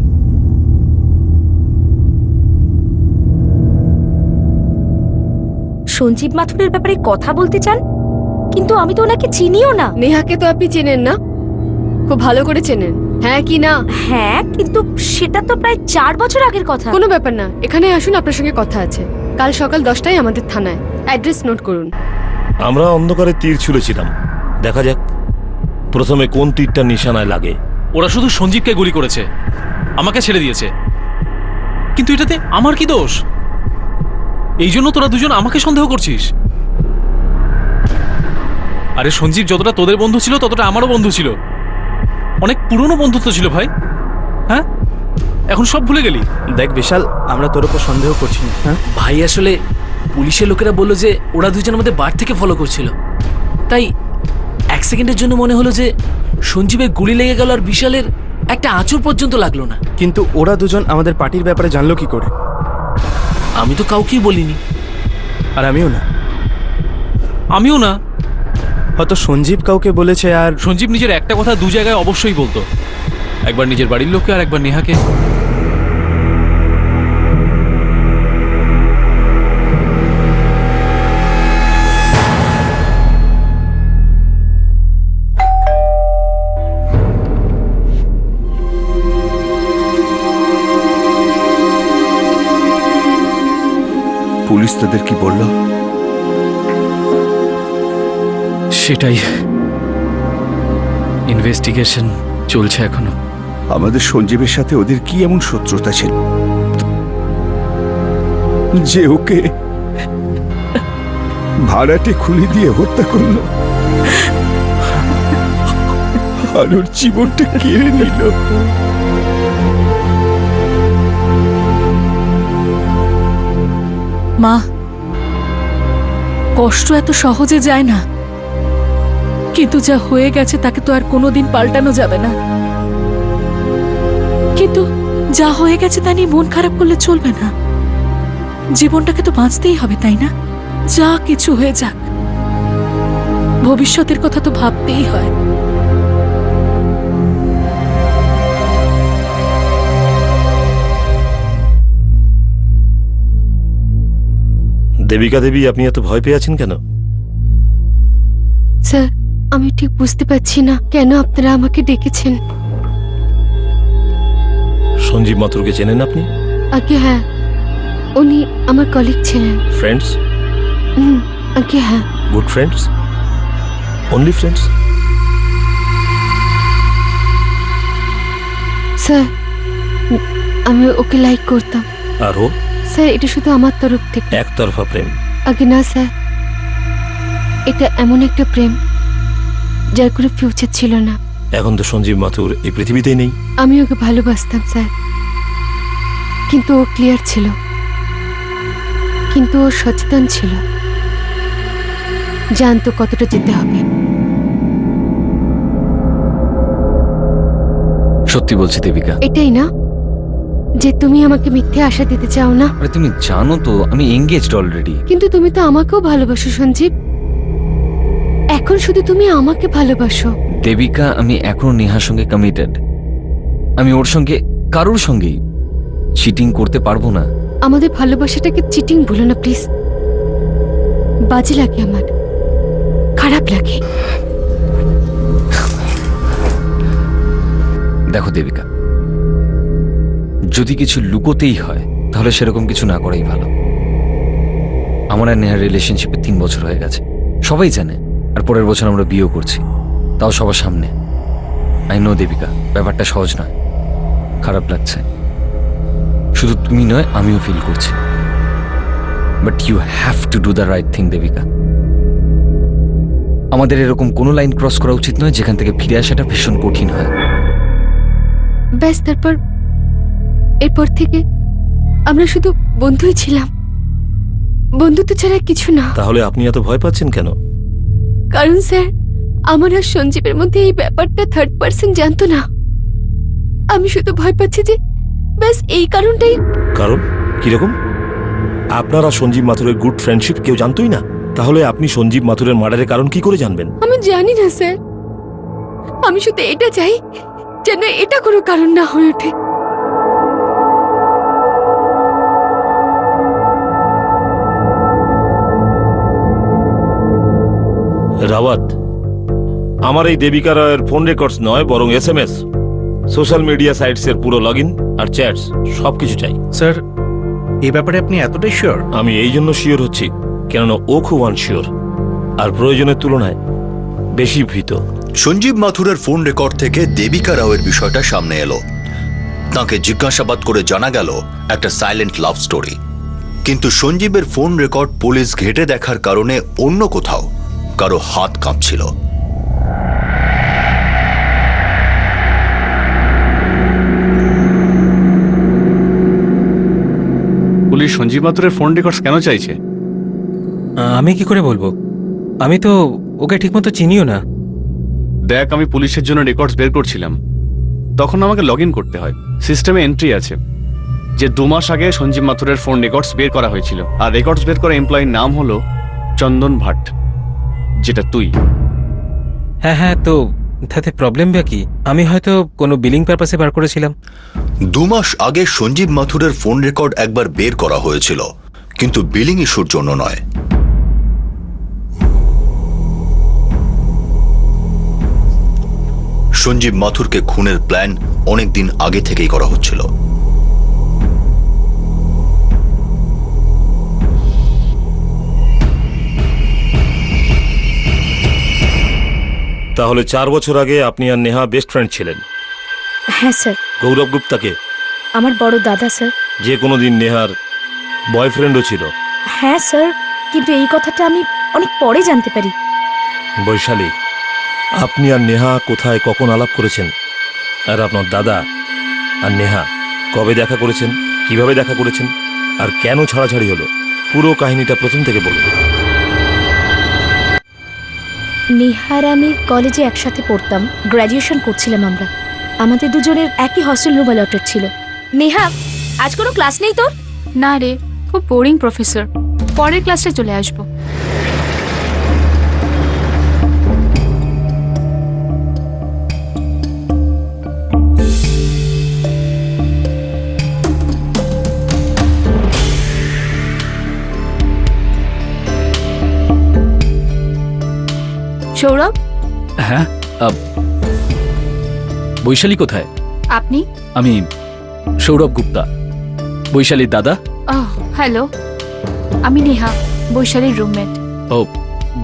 সঞ্জীব মাথুরের ব্যাপারে কথা বলতে চান, কিন্তু আমি তো ওনাকে চিনিও না। নেহাকে তো আপনি চেনেন না? খুব ভালো করে চেনেন, হ্যাঁ কি না? হ্যাঁ, কিন্তু সেটা তো প্রায় 4 বছর আগের কথা। কোনো ব্যাপার না, এখানে আসুন, আপনার সঙ্গে কথা আছে। কাল সকাল 10টায় আমাদের থানায়। অ্যাড্রেস নোট করুন। আমরা অন্ধকারে তীর ছুঁড়েছিলাম, দেখা যাক প্রথমে কোন তীরটা নিশানায় লাগে। ওরা শুধু সঞ্জীবকে গুলি করেছে, আমাকে ছেড়ে দিয়েছে। কিন্তু এটাতে আমার কি দোষ? এই জন্য তোরা দুজন আমাকে সন্দেহ করছিস? আরে সঞ্জীব যতটা তোদের বন্ধু ছিল ততটা আমারও বন্ধু ছিল, অনেক পুরনো বন্ধুত্ব ছিল ভাই। হ্যাঁ, এখন সব ভুলে গেলি? দেখ বিশাল, আমরা তোর উপর সন্দেহ করছি না। হ্যাঁ ভাই, আসলে পুলিশের লোকেরা বললো যে ওরা দুজন আমাদের বার থেকে ফলো করছিল, তাই 1 সেকেন্ডের জন্য মনে হলো যে সঞ্জীবের গুলি লেগে গেল আর বিশালের একটা আঁচড় পর্যন্ত লাগলো না। কিন্তু ওরা দুজন আমাদের পার্টির ব্যাপারে জানলো কি করে? আমি তো কাউকেই বলিনি। আর আমিও না। আমিও না। হয়তো সঞ্জীব কাউকে বলেছে। আর সঞ্জীব নিজের একটা কথা 2 জায়গায় অবশ্যই বলতো, একবার নিজের বাড়ির লোককে আর একবার নেহাকে। পুলিশ তাদের কি বলল? সেটাই, ইনভেস্টিগেশন চলছে এখনো। আমাদের সঞ্জীবের সাথে ওদের কি এমন শত্রুতা ছিল যে ওকে ভাড়াটে খুলি দিয়ে হত্যা করলো আর ওর জীবনটা কেড়ে নিল? মা, কষ্ট এত সহজে যায় না, কিন্তু যা হয়ে গেছে তাকে তো আর কোনোদিন পাল্টানো যাবে না। কিন্তু যা হয়ে গেছে তা নিয়ে মন খারাপ করলে চলবে না। জীবনটাকে তো বাঁচতেই হবে, তাই না? যা কিছু হয়ে যাক, ভবিষ্যতের কথা তো ভাবতেই হয়। দেবিকা দেবী, আপনি এত ভয় পেয়ে আছেন কেন? স্যার, আমি ঠিক বুঝতে পারছি না কেন আপনারা আমাকে ডেকেছেন। সঞ্জীব মাথুরকে চেনেন আপনি? আগে হ্যাঁ, উনি আমার কলিগ ছিলেন। ফ্রেন্ডস? আগে হ্যাঁ। Good friends? Only friends? Sir, আমি ওকে লাইক করতাম। আর ও? স্যার, এটা শুধু আমার তরফ থেকে। একতরফা প্রেম? আগে না স্যার, এটা এমন একটা প্রেম যার কোনো ফিউচার ছিল না। এখন তো সঞ্জীব মাথুর এই পৃথিবীতেই নেই। আমি ওকে ভালোবাসতাম স্যার, কিন্তু ও ক্লিয়ার ছিল, কিন্তু ও সচেতন ছিল, জানতো কতটা যেতে হবে। সত্যি বলছি দেবিকা। এটাই না যে তুমি আমাকে মিথ্যে আশা দিতে চাও না? আরে তুমি জানো তো আমি এঙ্গেজড অলরেডি। কিন্তু তুমি তো আমাকেও ভালোবাসো সঞ্জীব, এখন শুধু তুমি আমাকে ভালোবাসো। দেবিকা, আমি এখনো নেহার সঙ্গে কমিটেড। আমি ওর সঙ্গে কারোর সঙ্গেই চিটিং করতে পারবো না। আমাদের ভালোবাসাটাকে চিটিং বলো না প্লিজ, বাজে লাগে, আমার খারাপ লাগে। দেখো দেবিকা, যদি কিছু লুকোতেই হয় তাহলে সেরকম কিছু না করাই ভালো। আমার আর নেহার রিলেশনশিপে 3 বছর হয়ে গেছে, সবাই জানে। আর পরের বছর আমরা বিয়েও করছি, তাও সবার সামনে। আই নো দেবিকা, ব্যাপারটা সহজ নয়, খারাপ লাগছে। শুধু তুমি নয়, আমিও ফিল করছি। But you have to do the right thing Devika. আমাদের এরকম কোনো লাইন ক্রস করা উচিত নয় যেখান থেকে ফিরে আসাটা ভীষণ কঠিন হয়। ব্যাস, এরপর থেকে আমরা শুধু বন্ধুই ছিলাম, বন্ধুত্ব ছাড়া কিছু না। তাহলে আপনি এত ভয় পাচ্ছেন কেন? কারণ স্যার, আমার আর সঞ্জীবের মধ্যে এই ব্যাপারটা থার্ড পার্সন জানতো না। আমি শুধু ভয় পাচ্ছি যে ব্যাস এই কারণটাই। কারণ কিরকম? আপনারা সঞ্জীব মাথুরের গুড ফ্রেন্ডশিপ কেউ জানতোই না, তাহলে আপনি সঞ্জীব মাথুরের মার্ডারের কারণ কি করে জানবেন? আমি জানি না স্যার, আমি শুধু এটা চাই যেন এটা কোনো কারণ না হয়ে ওঠে। রাওয়াত, আমার এই দেবিকা রায়ের ফোন রেকর্ডস নয়, বরং SMS, সোশ্যাল মিডিয়া সাইটসের পুরো লগইন আর চ্যাটস সবকিছু চাই। স্যার, এই ব্যাপারে আপনি এতটাই শিওর? আমি এই জন্য শিওর হচ্ছি কেননা ও খুব আনশিওর আর প্রয়োজনের তুলনায় বেশি ভীত। সঞ্জীব মাথুরের ফোন রেকর্ড থেকে দেবিকা রাওয়ের বিষয়টা সামনে এলো। তাকে জিজ্ঞাসাবাদ করে জানা গেল একটা সাইলেন্ট লাভ স্টোরি। কিন্তু সঞ্জীবের ফোন রেকর্ড পুলিশ ঘেঁটে দেখার কারণে অন্য কোথাও কারো হাত কাঁপছিল। পুলিশ সঞ্জীব মাথুরের ফোন রেকর্ডস কেন চাইছে? আমি কি করে বলবো? আমি তো ওকে ঠিকমতো চিনিও না। দেখ, আমি পুলিশের জন্য রেকর্ডস বের করছিলাম, তখন আমাকে লগ ইন করতে হয়। সিস্টেমে এন্ট্রি আছে যে 2 মাস আগে সঞ্জীব মাথুরের ফোন রেকর্ডস বের করা হয়েছিল, আর রেকর্ডস বের করা এমপ্লয়ির নাম হলো চন্দন ভাট, যেটা তুই। হ্যাঁ হ্যাঁ, তো তাতে প্রবলেম বা কি? আমি হয়তো কোনো বিলিং পারপাসে বার করেছিলাম। 2 মাস আগে সঞ্জীব মাথুরের ফোন রেকর্ড একবার বের করা হয়েছিল, কিন্তু বিলিং ইস্যুর জন্য নয়। সঞ্জীব মাথুরকে খুনের প্ল্যান অনেকদিন আগে থেকেই করা হচ্ছিল। তাহলে 4 বছর আগে আপনি আর নেহা বেস্ট ফ্রেন্ড ছিলেন? হ্যাঁ স্যার। গৌরব গুপ্তাকে? আমার বড় দাদা স্যার। যে কোনোদিন নেহার বয়ফ্রেন্ডও ছিল? হ্যাঁ স্যার, কিন্তু এই কথাটা আমি অনেক পরে জানতে পারি। বৈশালী, আপনি আর নেহা কোথায় কখন আলাপ করেছেন? আর আপনার দাদা আর নেহা কবে দেখা করেছেন, কিভাবে দেখা করেছেন, আর কেন ছাড়াছাড়ি হলো? পুরো কাহিনীটা প্রথম থেকে বলুন। নেহার আমি কলেজে একসাথে পড়তাম, গ্র্যাজুয়েশন করছিলাম আমরা। আমাদের দুজনের একই হস্টেল রুম অ্যালটেড ছিল। নেহা, আজ কোনো ক্লাস নেই তোর? না রে, খুব বোরিং প্রফেসর, পরের ক্লাসে চলে আসবো। সৌরভ? হ্যাঁ, বৈশালী কোথায়? আপনি? আমি সৌরভ গুপ্তা, বৈশালীর দাদা। হ্যালো, আমি নেহা, বৈশালীর রুমমেট। ও,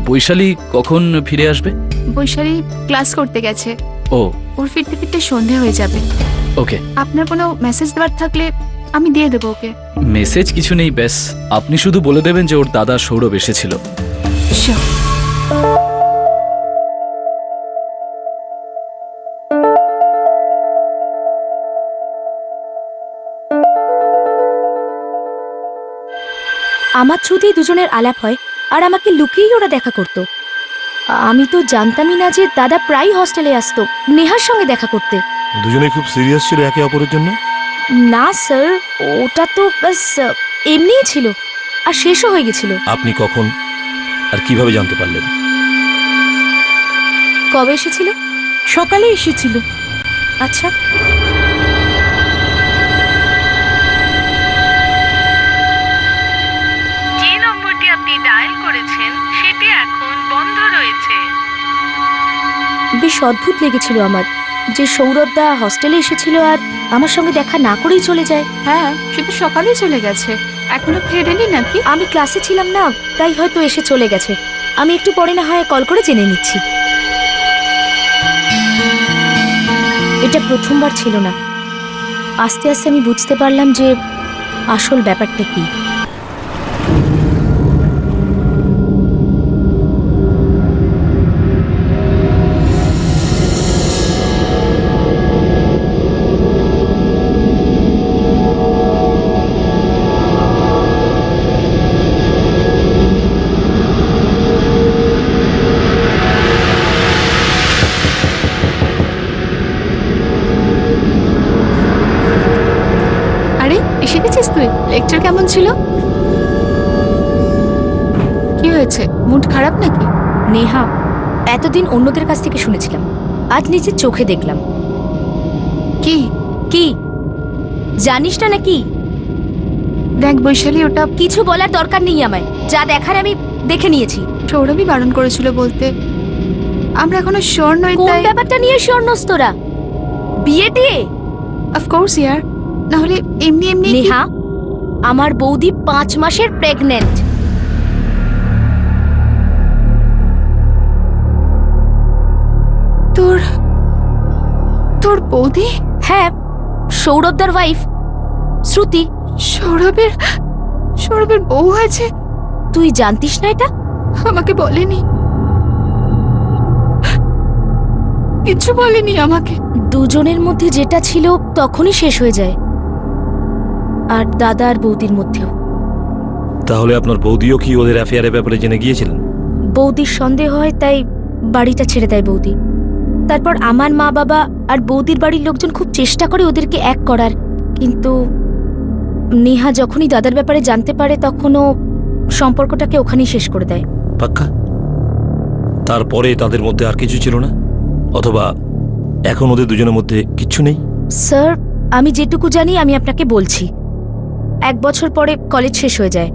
বৈশালী কখন ফিরে আসবে? বৈশালী ক্লাস করতে গেছে। ও, ওর ফিরতে ফিরতে সন্ধে হয়ে যাবে। ওকে। আপনার কোনো মেসেজ দেওয়ার থাকলে আমি দিয়ে দেবো ওকে। মেসেজ কিছু নেই, ব্যাস আপনি শুধু বলে দেবেন যে ওর দাদা সৌরভ এসেছিল। Sure. আমার থ্রুতেই দুজনের আলাপ হয়, আর আমাকে লুকিয়েই ওরা দেখা করত। আমি তো জানতামই না যে দাদা প্রায় হস্টেলে আসতো নেহার সঙ্গে দেখা করতে। দুজনে খুব সিরিয়াস ছিল একে অপরের জন্য? না স্যার, ওটা তো বাস এমনিই ছিল, আর শেষও হয়ে গেছিল। আপনি কখন আর কিভাবে জানতে পারলেন? কবে এসেছিল? সকালে এসেছিল। আচ্ছা, যে নম্বরটি আপনি ডায়াল করেছেন সেটি এখন বন্ধ রয়েছে। বেশ অদ্ভুত লেগেছিল আমার যে সৌরভদা হস্টেলে এসেছিল আর আমার সঙ্গে দেখা না করেই চলে যায়। হ্যাঁ, সে তো সকালেই চলে গেছে, এখনো ফেরেনি নাকি? আমি ক্লাসে ছিলাম না, তাই হয়তো এসে চলে গেছে। আমি একটু পরে না হয় কল করে জেনে নিচ্ছি। এটা প্রথমবার ছিল না, আস্তে আস্তে আমি বুঝতে পারলাম যে আসল ব্যাপারটা কি। এসে গেছিস তুই? লেকচার কেমন ছিল? কি হয়েছে, মুড খারাপ নাকি? নেহা, এতদিন অন্যদের কাছ থেকে শুনেছিলাম, আজ নিজের চোখে দেখলাম। কি কি জানিস না নাকি? দেখ বৈশালী, ওটা কিছু বলার দরকার নেই আমায়, যা দেখার আমি দেখে নিয়েছি। সৌরভই বারণ করেছিল বলতে, আমরা এখনো শিওর নই। কোন ব্যাপারটা নিয়ে শিওর নস তোরা? বিয়ে দিয়ে? অফকোর্স ইয়ার, না হলে এমনি এমনি। নেহা, আমার বৌদি 5 মাসের প্রেগন্যান্ট। তোর বৌদি? হ্যাঁ, সৌরভদার ওয়াইফ শ্রুতি। সৌরভের বউ আছে? তুই জানতিস না এটা? আমাকে বলেনি, কিছু বলেনি আমাকে। দুজনের মধ্যে যেটা ছিল তখনই শেষ হয়ে যায়, আর দাদা আর বৌদির মধ্যেও। তাহলে আপনার বৌদিও কি ওদের অ্যাফেয়ারের ব্যাপারে জেনে গিয়েছিলেন? বৌদির সন্দেহ হয় তাই বাড়িটা ছেড়ে দেয় বৌদি। তারপর আমার মা বাবা আর বৌদির বাড়ির লোকজন খুব চেষ্টা করে ওদেরকে এক করার, কিন্তু নেহা যখনই দাদার ব্যাপারে জানতে পারে তখনও সম্পর্কটাকে ওখানেই শেষ করে দেয়। পাক্কা? তারপরে তাদের মধ্যে আর কিছু ছিল না? অথবা এখন ওদের দুজনের মধ্যে কিচ্ছু নেই? স্যার, আমি যেটুকু জানি আমি আপনাকে বলছি। 1 বছর পরে কলেজ শেষ হয়ে যায়,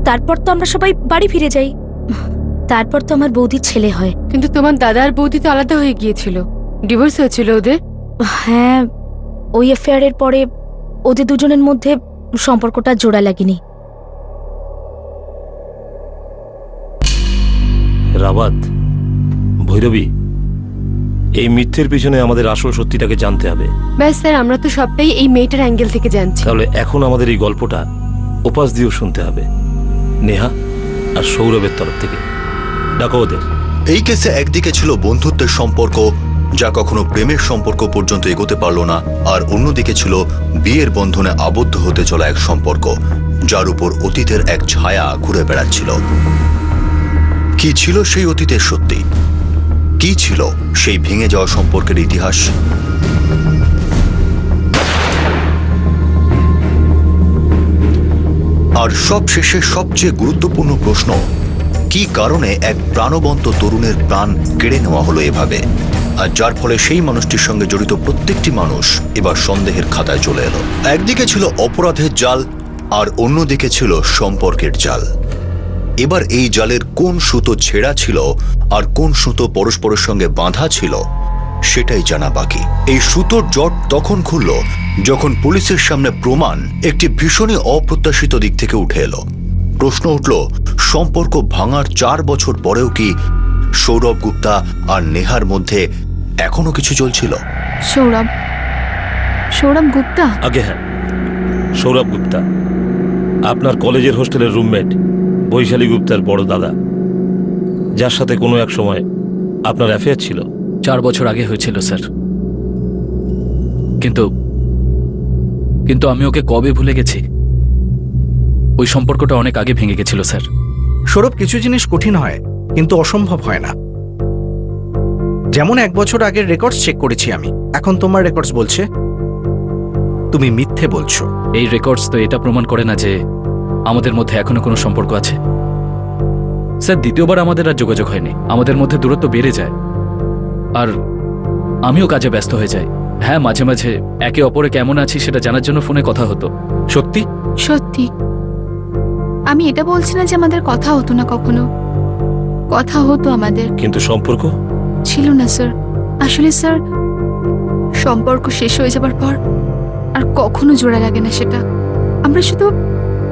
তারপর তো আমরা সবাই বাড়ি ফিরে যাই, তারপর তো আমার বৌদির ছেলে হয়। কিন্তু তোমার দাদা আর বৌদি তো আলাদা হয়ে গিয়েছিল, ডিভোর্স হয়েছিল ওদের। হ্যাঁ, ওই অ্যাফেয়ারের পরে ওদের দুজনের মধ্যে সম্পর্কটা জোড়া লাগেনি। রাবাত, ভৈরবী, এই মিথ্যের পিছনে আমাদের আসল সত্যিটাকে জানতে হবে। ব্যাস স্যার, আমরা তো সবটাই এই মেয়েটার অ্যাঙ্গেল থেকে জানছি। তাহলে এখন আমাদের এই গল্পটা ওপাশ দিয়েও শুনতে হবে, নেহা আর সৌরভের তরফ থেকে। ডাকো ওদের। এই কেসে একদিকে ছিল বন্ধুত্বের সম্পর্ক, যা কখনো প্রেমের সম্পর্ক পর্যন্ত এগোতে পারল না, আর অন্যদিকে ছিল বিয়ের বন্ধনে আবদ্ধ হতে চলা এক সম্পর্ক, যার উপর অতীতের এক ছায়া ঘুরে বেড়াচ্ছিল। কি ছিল সেই অতীতের সত্যি? কি ছিল সেই ভেঙে যাওয়া সম্পর্কের ইতিহাস? আর সবশেষে সবচেয়ে গুরুত্বপূর্ণ প্রশ্ন, কি কারণে এক প্রাণবন্ত তরুণের প্রাণ কেড়ে নেওয়া হলো এভাবে, আর যার ফলে সেই মানুষটির সঙ্গে জড়িত প্রত্যেকটি মানুষ এবার সন্দেহের খাতায় চলে এলো। একদিকে ছিল অপরাধের জাল, আর অন্যদিকে ছিল সম্পর্কের জাল। এবার এই জালের কোন সুতো ছেঁড়া ছিল আর কোন সুতো পরস্পরের সঙ্গে বাঁধা ছিল সেটাই জানা বাকি। এই সুতোর জট তখন খুলল যখন পুলিশের সামনে প্রমাণ একটি ভীষণই অপ্রত্যাশিত দিক থেকে উঠে এলো। প্রশ্ন উঠল, সম্পর্ক ভাঙার 4 বছর পরেও কি সৌরভ গুপ্তা আর নেহার মধ্যে এখনো কিছু চলছিল? সৌরভ গুপ্তা? আগে হ্যাঁ, সৌরভ গুপ্তা, আপনার কলেজের হোস্টেলের রুমমেট, বৈশালী গুপ্তার বড় দাদা, যার সাথে কোনো এক সময় আপনার অ্যাফেয়ার ছিল। 4 বছর আগে হয়েছিল স্যার, কিন্তু আমি ওকে কবে ভুলে গেছি? ওই সম্পর্কটা অনেক আগে ভেঙে গেছিল স্যার। সৌরভ, কিছু জিনিস কঠিন হয় কিন্তু অসম্ভব হয় না। যেমন 1 বছর আগের রেকর্ডস চেক করেছি আমি, এখন তোমার রেকর্ডস বলছে তুমি মিথ্যে বলছো। এই রেকর্ডস তো এটা প্রমাণ করে না যে আমাদের মধ্যে এখনো কোনো সম্পর্ক আছে। স্যার, দ্বিতীয়বার আমাদের আর যোগাযোগ হয়নি, আমাদের মধ্যে দূরত্ব বেড়ে যায়, আর আমিও কাজে ব্যস্ত হয়ে যাই। হ্যাঁ, মাঝে মাঝে একে অপরে কেমন আছি সেটা জানার জন্য ফোনে কথা হতো। সত্যি সত্যি, আমি এটা বলছি না যে আমাদের কথা হতো না, কখনো কথা হতো আমাদের, কিন্তু সম্পর্ক ছিল না স্যার। আসলে স্যার, সম্পর্ক শেষ হয়ে যাবার পর আর কখনো জোড়া লাগে না সেটা। আমরা শুধু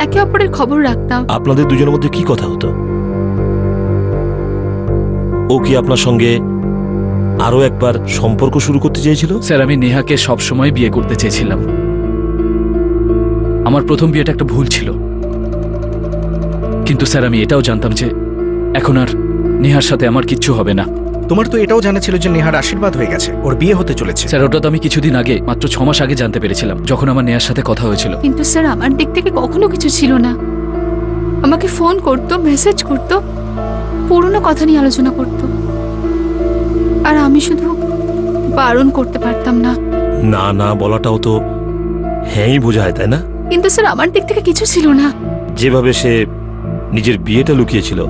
একে অপরের খবর রাখতাম। আপনাদের দুজনের মধ্যে কি কথা হতো? ও কি আপনার সঙ্গে আরো একবার সম্পর্ক শুরু করতে চেয়েছিল? স্যার, আমি নেহাকে সবসময় বিয়ে করতে চেয়েছিলাম। আমার প্রথম বিয়েটা একটা ভুল ছিল, কিন্তু স্যার আমি এটাও জানতাম যে এখন আর নেহার সাথে আমার কিচ্ছু হবে না। তোমার তো এটাও জানা ছিল যে নেহার আশীর্বাদ হয়ে গেছে, ওর বিয়ে হতে চলেছে। স্যার, ওটা তো আমি কিছুদিন আগে, মাত্র 6 মাস আগে জানতে পেরেছিলাম, যখন আমার নেহার সাথে কথা হয়েছিল। কিন্তু স্যার, আমার দিক থেকে কখনো কিছু ছিল না। আমাকে ফোন করতো, মেসেজ করতো, পুরনো কথা নিয়ে আলোচনা করতো, আর আমি শুধু বারণ করতে পারতাম না। না না বলাটাও তো হ্যাঁই বোঝায়, তাই না? কিন্তু স্যার, আমার দিক থেকে কিছু ছিল না। যেভাবে সে নিজের বিয়েটা লুকিয়েছিল,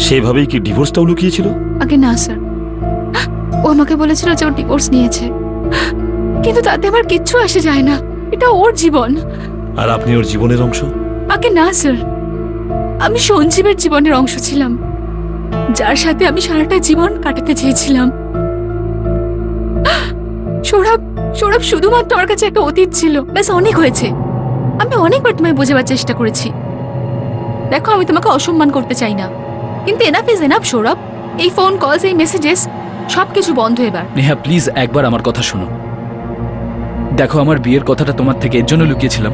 সেভাবেই কি ডিভোর্সটাও লুকিয়েছিল? আগে না স্যার, ও আমাকে বলেছিল যে ও ডিভোর্স নিয়েছে, কিন্তু তাতে আমার কিচ্ছু আসে যায় না, এটা ওর জীবন। আর আপনি ওর জীবনের অংশ? আগে না স্যার, আমি সঞ্জীবের জীবনের অংশ ছিলাম, যার সাথে আমি সারাটা জীবন কাটাতে চেয়েছিলাম। সৌরভ শুধুমাত্র আমার কাছে একটা অতীত ছিল, ব্যাস, অনেক হয়েছে। আমি অনেকবার তোমায় বোঝাবার চেষ্টা করেছি। দেখো, আমি তোমাকে অসম্মান করতে চাই না, কিন্তু এনাফ ইজ এনাফ সৌরভ। এই ফোন কলস, এই মেসেজেস সবকিছু বন্ধ এবার। নেহা, প্লিজ একবার আমার কথা শোনো। দেখো, আমার বিয়ের কথাটা তোমার থেকে এর জন্য লুকিয়েছিলাম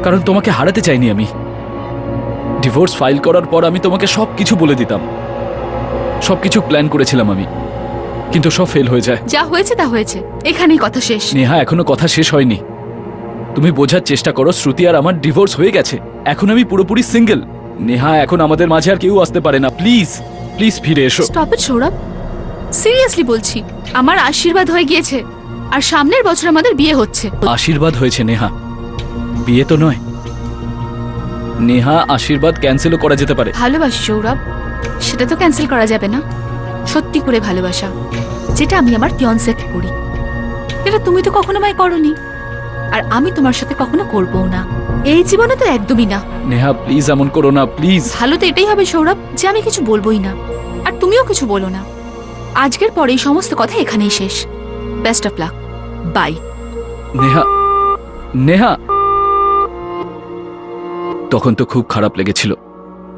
কারণ তোমাকে হারাতে চাইনি আমি। ডিভোর্স ফাইল করার পর আমি তোমাকে সবকিছু বলে দিতাম, সবকিছু প্ল্যান করেছিলাম আমি, কিন্তু সব ফেল হয়ে যায়। যা হয়েছে তা হয়েছে, এখানেই কথা শেষ। নেহা, এখনো কথা শেষ হয়নি। তুমি বোঝার চেষ্টা করো, শ্রুতি আর আমার ডিভোর্স হয়ে গেছে, এখন আমি পুরোপুরি সিঙ্গেল। নেহা, এখন আমাদের মাঝে আর কেউ আসতে পারে না। প্লিজ প্লিজ ফিরে এসো। স্টপ ইট সৌরভ, সিরিয়াসলি বলছি, আমার আশীর্বাদ হয়ে গিয়েছে আর সামনের বছর আমাদের বিয়ে হচ্ছে। আশীর্বাদ হয়েছে নেহা, বিয়ে তো নয়। নেহা, আশীর্বাদ ক্যান্সেলও করা যেতে পারে। ভালোবাসি সৌরভ, সেটা তো ক্যান্সেল করা যাবে না। সত্যি করে ভালোবাসা, যেটা আমি আমার ফিয়ান্সেকে করি, এটা তুমি তো কখনো আমায় করনি, আর আমি তোমার সাথে কখনো করবও না, এই জীবনে তো একদমই না। নেহা প্লিজ এমন করো না, প্লিজ। ভালো তো এটাই হবে সৌরভ যে আমি কিছু বলবোই না, আর তুমিও কিছু বলো না। আজকের পরে এই সমস্ত কথা এখানেই শেষ। Best of luck, bye. Neha, Neha, তখন তো খুব খারাপ লেগেছিল,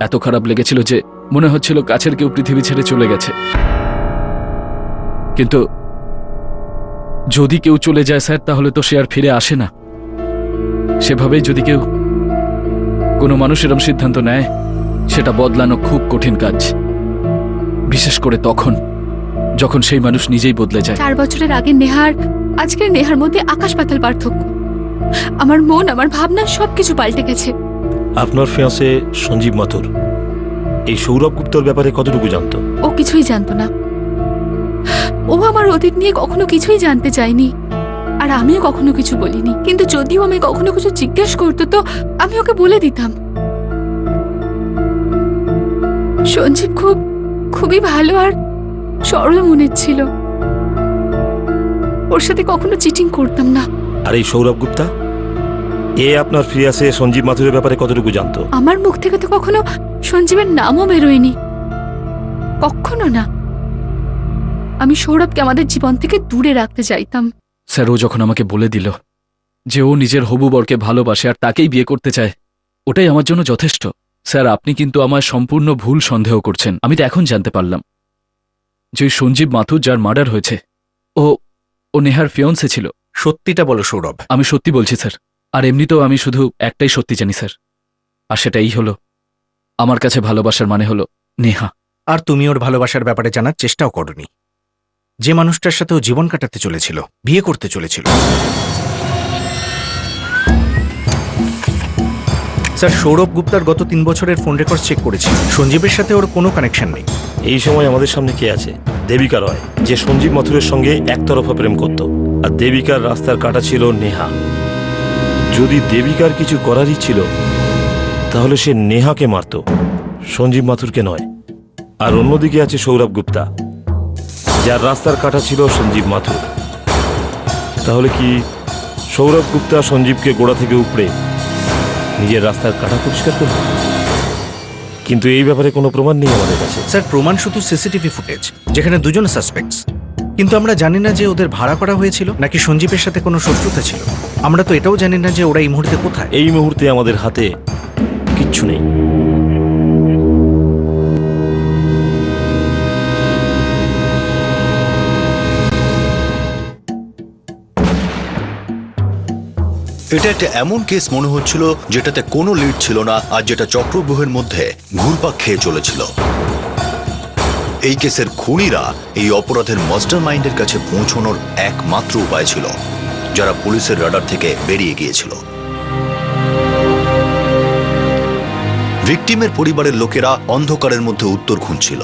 এত খারাপ লেগেছিল যে মনে হচ্ছিল কাছের কেউ পৃথিবী ছেড়ে চলে গেছে। কিন্তু যদি কেউ চলে যায় স্যার, তাহলে তো সে আর ফিরে আসে না। সেভাবেই যদি কেউ, কোনো মানুষ এরম সিদ্ধান্ত নেয়, সেটা বদলানো খুব কঠিন কাজ, বিশেষ করে তখন যখন সেই মানুষ নিজেই বদলে যায়। 4 বছরের আগে নেহার আজকের নেহার মধ্যে আকাশ পাতাল পার্থক্য। আমার মন, আমার ভাবনা সবকিছু পাল্টে গেছে। আপনার ফিয়ান্সে সঞ্জীব মাথুর এই সৌরভ গুপ্তর ব্যাপারে কতটুকু জানতো? ও কিছুই জানতো না। ও আমার অতীত নিয়ে কখনো কিছুই জানতে চায়নি, আর আমিও কখনো কিছু বলিনি। কিন্তু যদিও আমি কখনো কিছু জিজ্ঞেস করতো তো আমি ওকে বলে দিতাম। সঞ্জীব খুবই ভালো আর সরল মনের ছিল, ওর সাথে কখনো চিটিং করতাম না। আর এই সৌরভ গুপ্তা, এ আপনার ফিয়ান্সে সঞ্জীব মাথুরের ব্যাপারে কতটুকু জানতো? আমার মুখ থেকে তো কখনো সঞ্জীবের নামও বেরোয়নি, কখনো না। আমি সৌরভকে আমাদের জীবন থেকে দূরে রাখতে চাইতাম। স্যার, ও যখন আমাকে বলে দিল যে ও নিজের হবু বরকে ভালোবাসে আর তাকেই বিয়ে করতে চায়, ওটাই আমার জন্য যথেষ্ট। স্যার, আপনি কিন্তু আমায় সম্পূর্ণ ভুল সন্দেহ করছেন। আমি তো এখন জানতে পারলাম যে ওই সঞ্জীব মাথুর, যার মার্ডার হয়েছে, ও নেহার ফিয়ন্সে ছিল। সত্যিটা বলো সৌরভ। আমি সত্যি বলছি স্যার, আর এমনিতেও আমি শুধু একটাই সত্যি জানি স্যার, আর সেটাই হলো আমার কাছে ভালোবাসার মানে হলো নেহা। আর তুমি ওর ভালোবাসার ব্যাপারে জানার চেষ্টাও করনি, যে মানুষটার সাথে ও জীবন কাটাতে চলেছিল, বিয়ে করতে চলেছিল। স্যার, সৌরভ গুপ্তার গত 3 বছরের ফোন রেকর্ড চেক করেছি, সঞ্জীবের সাথে ওর কোনো কানেকশন নেই। এই সময় আমাদের সামনে কে আছে? দেবিকা রয়, যে সঞ্জীব মাথুরের সঙ্গে একতরফা প্রেম করত, আর দেবিকার রাস্তার কাটা ছিল নেহা। যদি দেবিকার কিছু করারই ছিল, তাহলে সে নেহাকে মারত, সঞ্জীব মাথুরকে নয়। আর অন্যদিকে আছে সৌরভ গুপ্তা, যার রাস্তার কাটা ছিল সঞ্জীব মাথুর। তাহলে কি সৌরভ গুপ্তা সঞ্জীবকে গোড়া থেকে উপড়ে নিজের রাস্তার কাটা পরিষ্কার করবে? কিন্তু এই ব্যাপারে কোনো প্রমাণ নেই আমাদের কাছে। স্যার, প্রমাণ শুধু সিসিটিভি ফুটেজ, যেখানে দুজন সাসপেক্টস, কিন্তু আমরা জানি না যে ওদের ভাড়া করা হয়েছিল নাকি সঞ্জীবের সাথে কোনো শত্রুতা ছিল। আমরা তো এটাও জানি না যে ওরা এই মুহূর্তে কোথায়। এই মুহূর্তে আমাদের হাতে কিচ্ছু নেই। এটা একটা এমন কেস মনে হচ্ছিল যেটাতে কোনো লিড ছিল না, আর যেটা চক্রব্যূহের মধ্যে ঘুরপাক খেয়ে চলেছিল। এই কেসের খুনিরা এই অপরাধের মাস্টার মাইন্ডের কাছে পৌঁছানোর একমাত্র উপায় ছিল, যারা পুলিশের রাডার থেকে বেরিয়ে গিয়েছিল। ভিকটিমের পরিবারের লোকেরা অন্ধকারের মধ্যে উত্তর খুঁজছিল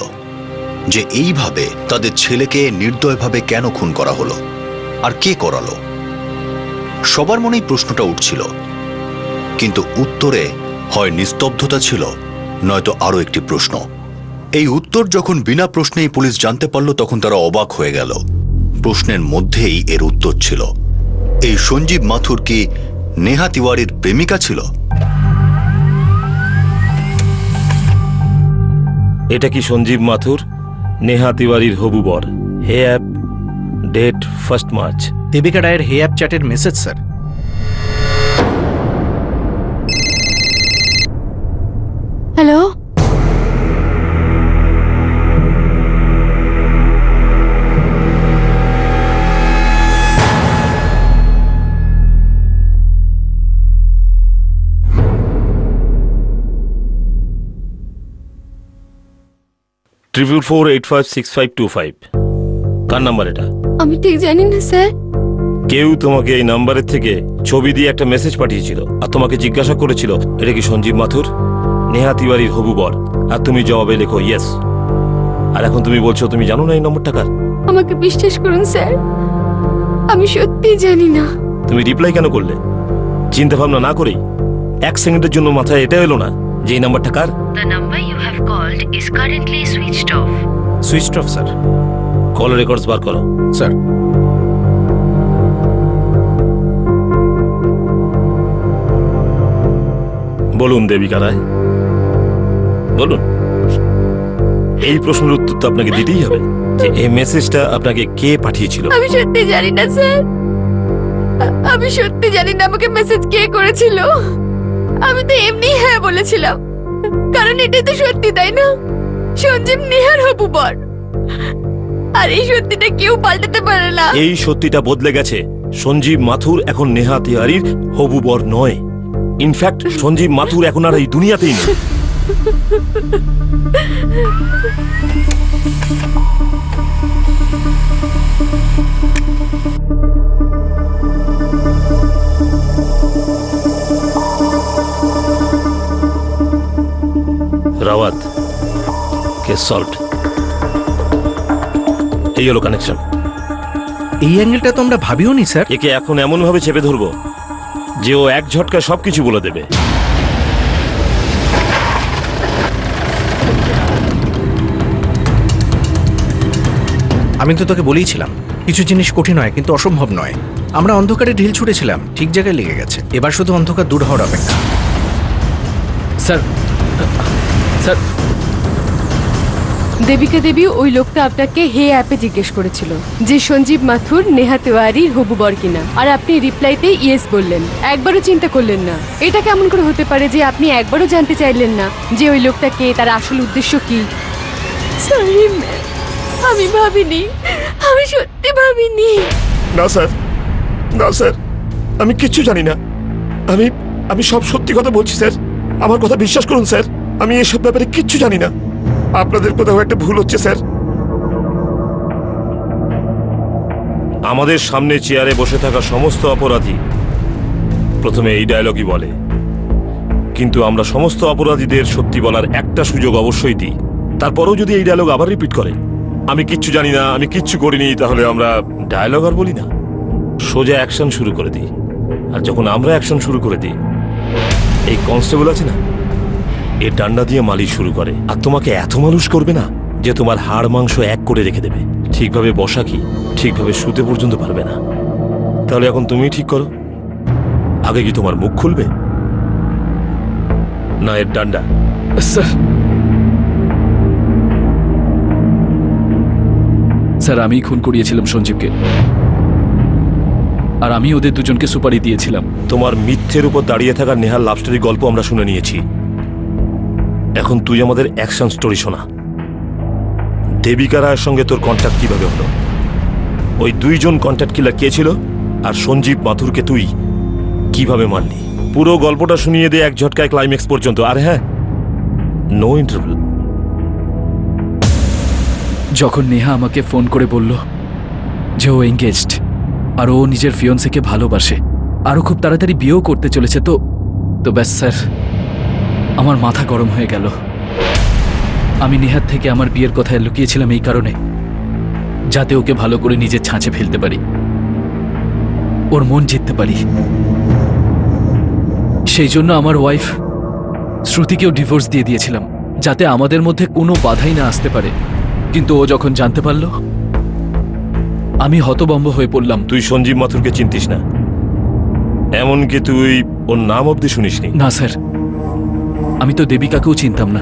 যে এইভাবে তাদের ছেলেকে নির্দয়ভাবে কেন খুন করা হলো, আর কে করালো। সবার মনেই প্রশ্নটা উঠছিল, কিন্তু উত্তরে হয় নিস্তব্ধতা ছিল, নয়তো আরো একটি প্রশ্ন। এই উত্তর যখন বিনা প্রশ্নেই পুলিশ জানতে পারল, তখন তারা অবাক হয়ে গেল। প্রশ্নের মধ্যেই এর উত্তর ছিল। এই সঞ্জীব মাথুর কি নেহা তিওয়ারির প্রেমিকা ছিল? এটা কি সঞ্জীব মাথুর নেহা তিওয়ারির হবু বর? হে অ্যাপ, ডেট 1 মার্চ। দেবিকা রায়ের হে অ্যাপ চ্যাটের মেসেজ স্যার। হ্যালো, 444856525 কার নাম্বার এটা? আমি ঠিক জানি না স্যার। কেউ তোমাকে এই নাম্বারের থেকে ছবি দিয়ে একটা মেসেজ পাঠিয়েছিল আর তোমাকে জিজ্ঞাসা করেছিল এটা কি সঞ্জীব মাথুর, নেহা তিওয়ারির হবু বর, আর তুমি জবাবে লেখো ইয়েস। আর এখন তুমি বলছো তুমি জানো না এই নম্বরটা কার? আমাকে বিশ্বাস করুন স্যার, আমি সত্যি জানি না। তুমি রিপ্লাই কেন করলে চিন্তা ভাবনা না করেই? 1 সেকেন্ডের জন্য মাথায় এটা এলো না যে এই নাম্বারটা কার? The number you have called is currently switched off. Switched off sir. Call records বার করো স্যার। বলুন দেবিকা রায়, বলুন। এই প্রশ্নের উত্তর তো আপনাকে দিতেই হবে যে এই মেসেজটা আপনাকে কে পাঠিয়েছিল। আমি সত্যি জানি না স্যার, আমি সত্যি জানি না আমাকে মেসেজ কে করেছিল। আমি তো এমনি হ্যাঁ বলেছিলাম, কারণ এটাই তো সত্যি, তাই না? সঞ্জীব নেহার হবু বর, আর এই সত্যিটা কেউ পাল্টাতে পারে না। এই সত্যিটা বদলে গেছে। সঞ্জীব মাথুর এখন নেহা তিওয়ারির হবু বর নয়। ইনফ্যাক্ট সঞ্জীব মাথুর এখন আর এই দুনিয়াতেই নেই। Rawat, case solved. এই হলো কানেকশন। এই অ্যাঙ্গেলটা তো আমরা ভাবিও নি স্যার। একে এখন এমন ভাবে চেপে ধরবো যে ও এক ঝটকায় সবকিছু বলে দেবে। আমি তো তোকে বলেইছিলাম কিছু জিনিস কঠিন হয় কিন্তু অসম্ভব নয়। আমরা অন্ধকারে ঢিল ছুটেছিলাম, ঠিক জায়গায় লেগে গেছে। এবার শুধু অন্ধকার দূর হওয়ার অপেক্ষা। স্যার, স্যার, দেবিকা দেবী, ওই লোকটা আপনাকে হে অ্যাপে জিজ্ঞেস করেছিল যে সঞ্জীব মাথুর নেহা তিওয়ারির হবু বর কিনা, আর আপনি রিপ্লাইতে ইয়েস বললেন, একবারও চিন্তা করলেন না। এটা কেমন করে হতে পারে যে আপনি একবারও জানতে চাইলেন না যে ওই লোকটা কে, তার আসল উদ্দেশ্য কি? সরি ম্যাম, আমি ভাবিনি, আমি সত্যি ভাবিনি। না স্যার, না স্যার, আমি কিচ্ছু জানি না। আমি সব সত্যি কথা বলছি স্যার, আমার কথা বিশ্বাস করুন স্যার। আমি এসব ব্যাপারে কিচ্ছু জানি না। আপনাদের কোথাও একটা ভুল হচ্ছে স্যার। আমাদের সামনে চেয়ারে বসে থাকা সমস্ত অপরাধী প্রথমে এই ডায়লগই বলে, কিন্তু আমরা সমস্ত অপরাধীদের সত্যি বলার একটা সুযোগ অবশ্যই দিই। তারপরেও যদি এই ডায়লগ আবার রিপিট করে, আমি কিচ্ছু জানি না, আমি কিচ্ছু করিনি, তাহলে আমরা ডায়লগ আর বলি না, সোজা অ্যাকশন শুরু করে দিই। আর যখন আমরা অ্যাকশন শুরু করে দিই, এই কনস্টেবল আছে না, এ ডান্ডা দিয়ে মালিশ শুরু করে। আর তোমাকে এত মানুষ করবে না যে তোমার হাড় মাংস এক করে রেখে দেবে। ঠিকভাবে বসা কি, ঠিকভাবে শুতে পর্যন্ত পারবে না। তাহলে এখন তুমি ঠিক করো, আগে কি তোমার মুখ খুলবে না এর ডান্ডা? স্যার, স্যার, আমি খুন করিয়েছিলাম সঞ্জীবকে, আর আমি ওদের দুজনকে সুপারি দিয়েছিলাম। তোমার মিথ্যের উপর দাঁড়িয়ে থাকা নেহার লাভ স্টোরি গল্প আমরা শুনে নিয়েছি। এখন তুই আমাদের অ্যাকশন স্টোরি শোনা। দেবিকা রায়ের সঙ্গে তোর কন্ট্যাক্ট কিভাবে হলো? ওই দুইজন কন্ট্যাক্ট কিলার কে ছিল? আর সঞ্জীব মাথুরকে তুই কিভাবে মারলি? পুরো গল্পটা শুনিয়ে দে এক ঝটকায় ক্লাইম্যাক্স পর্যন্ত। আর হ্যাঁ, নো ইন্টারভিউ। যখন নেহা আমাকে ফোন করে বলল যে ও এঙ্গেজড আর ও নিজের ফিয়ন্সেকে ভালোবাসে, আরও খুব তাড়াতাড়ি বিয়েও করতে চলেছে, তো ব্যাস স্যার, আমার মাথা গরম হয়ে গেল। আমি নেহার থেকে আমার বিয়ের কথা লুকিয়েছিলাম এই কারণে, যাতে ওকে ভালো করে নিজের ছাঁচে ফেলতে পারি, ওর মন জিততে পারি। সেই জন্য আমার ওয়াইফ শ্রুতিকেও ডিভোর্স দিয়ে দিয়েছিলাম, যাতে আমাদের মধ্যে কোনো বাধাই না আসতে পারে। কিন্তু ও যখন জানতে পারলো, আমি হতভম্ব হয়ে পড়লাম। তুই সঞ্জীব মাথুরকে চিনতিস না? এমনকি তুই ওর নাম অব্দি শুনিসনি? না স্যার, আমি তো দেবিকাকেও চিনতাম না।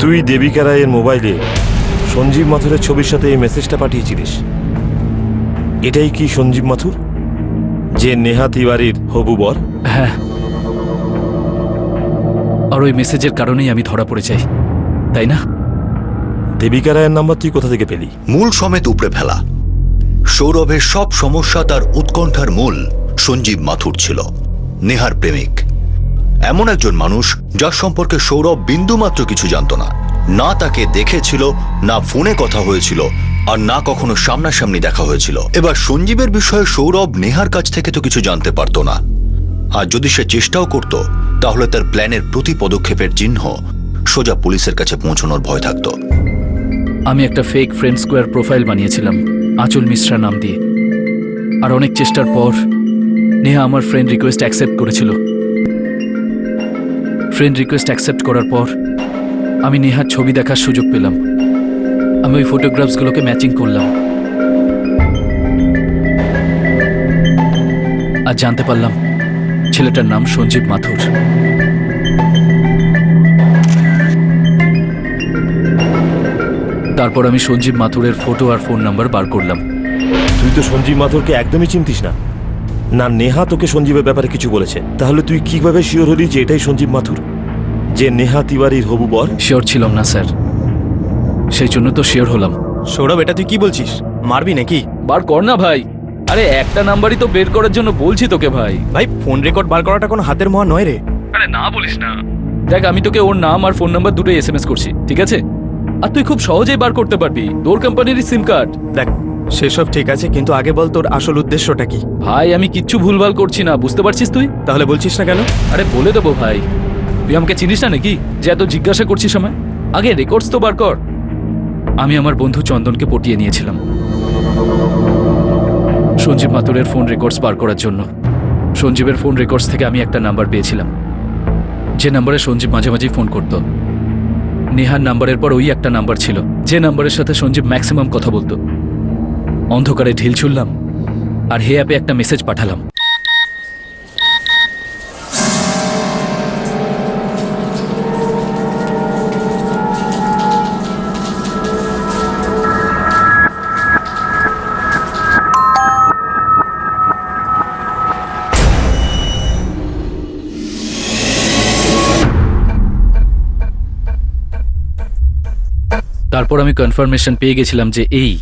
তুই দেবিকা রায়ের মোবাইলে সঞ্জীব মাথুরের ছবির সাথে এই মেসেজটা পাঠিয়েছিলিস। এটাই কি সঞ্জীব মাথুর, যে নেহা তিওয়ারির হবু বর? হ্যাঁ, আর ওই মেসেজের কারণেই আমি ধরা পড়ে যাই, তাই না? দেবিকা রায়ের নাম্বার তুই কোথা থেকে পেলি? মূল সমেত উপড়ে ফেলা। সৌরভের সব সমস্যা, তার উৎকণ্ঠার মূল সঞ্জীব মাথুর ছিল, নেহার প্রেমিক। এমন একজন মানুষ যার সম্পর্কে সৌরভ বিন্দুমাত্র কিছু জানত না, না তাকে দেখেছিল, না ফোনে কথা হয়েছিল, আর না কখনো সামনাসামনি দেখা হয়েছিল। এবার সঞ্জীবের বিষয়ে সৌরভ নেহার কাছ থেকে তো কিছু জানতে পারত না, আর যদি সে চেষ্টাও করত তাহলে তার প্ল্যানের প্রতি পদক্ষেপের চিহ্ন সোজা পুলিশের কাছে পৌঁছানোর ভয় থাকত। আমি একটা ফেক ফ্রেন্ড স্কোয়ার প্রোফাইল বানিয়েছিলাম আঁচল মিশ্রা নাম দিয়ে, আর অনেক চেষ্টার পর নেহা আমার ফ্রেন্ড রিকোয়েস্ট অ্যাকসেপ্ট করেছিল। ফ্রেন্ড রিকোয়েস্ট অ্যাকসেপ্ট করার পর আমি নেহার ছবি দেখার সুযোগ পেলাম। আমি ওই ফটোগ্রাফসগুলোকে ম্যাচিং করলাম আর জানতে পারলাম ছেলেটার নাম সঞ্জীব মাথুর। তারপর আমি সঞ্জীব মাথুরের ফটো আর ফোন নাম্বার বার করলাম। তুই তো সঞ্জীব মাথুরকে একদমই চিনতিস না, না নেহা তোকে সঞ্জীবের ব্যাপারে কিছু বলেছে, তাহলে তুই কিভাবে শিওর হলি যে এটাই সঞ্জীব মাথুর, যে নেহা তিওয়ারির হবু বর? শিওর ছিলাম না স্যার, সেই জন্য তো শিওর হলাম। সৌরভ, এটা তুই কি বলছিস? মারবি নাকি? বার কর না ভাই। আরে একটা নাম্বারই তো বের করার জন্য বলছি তোকে ভাই। ভাই ফোন রেকর্ড বার করাটা কোনো হাতের মোয়া নয় রে। আরে না বলিস না। দেখ, আমি তোকে ওর নাম আর ফোন নাম্বার দুটোই এসএমএস করছি, ঠিক আছে? আর তুই খুব সহজেই বার করতে পারবি, তোর কোম্পানির সিম কার্ড। দেখ, সেসব ঠিক আছে, কিন্তু আগে বল তোর আসল উদ্দেশ্যটা কি? ভাই আমি কিচ্ছু ভুলভাল করছি না, বুঝতে পারছিস তুই? তাহলে বলছিস না কেন? আরে বলে দেবো ভাই, তুই আমাকে চিনিস না নাকি যে এত জিজ্ঞাসা করছিস আমায়? আগে রেকর্ডস তো বার কর। আমি আমার বন্ধু চন্দনকে পটিয়ে নিয়েছিলাম সঞ্জীব মাথুরের ফোন রেকর্ডস বার করার জন্য। সঞ্জীবের ফোন রেকর্ডস থেকে আমি একটা নাম্বার পেয়েছিলাম, যে নাম্বারে সঞ্জীব মাঝে মাঝেই ফোন করত। নেহার নাম্বারের পর ওই একটা নাম্বার ছিল যে নাম্বারের সাথে সঞ্জীব ম্যাক্সিমাম কথা বলতো। অন্ধকারে ঢিল ছুড়লাম আর হে অ্যাপে একটা মেসেজ পাঠালাম। তারপর আমি কনফার্মেশন পেয়ে গেছিলাম যে এই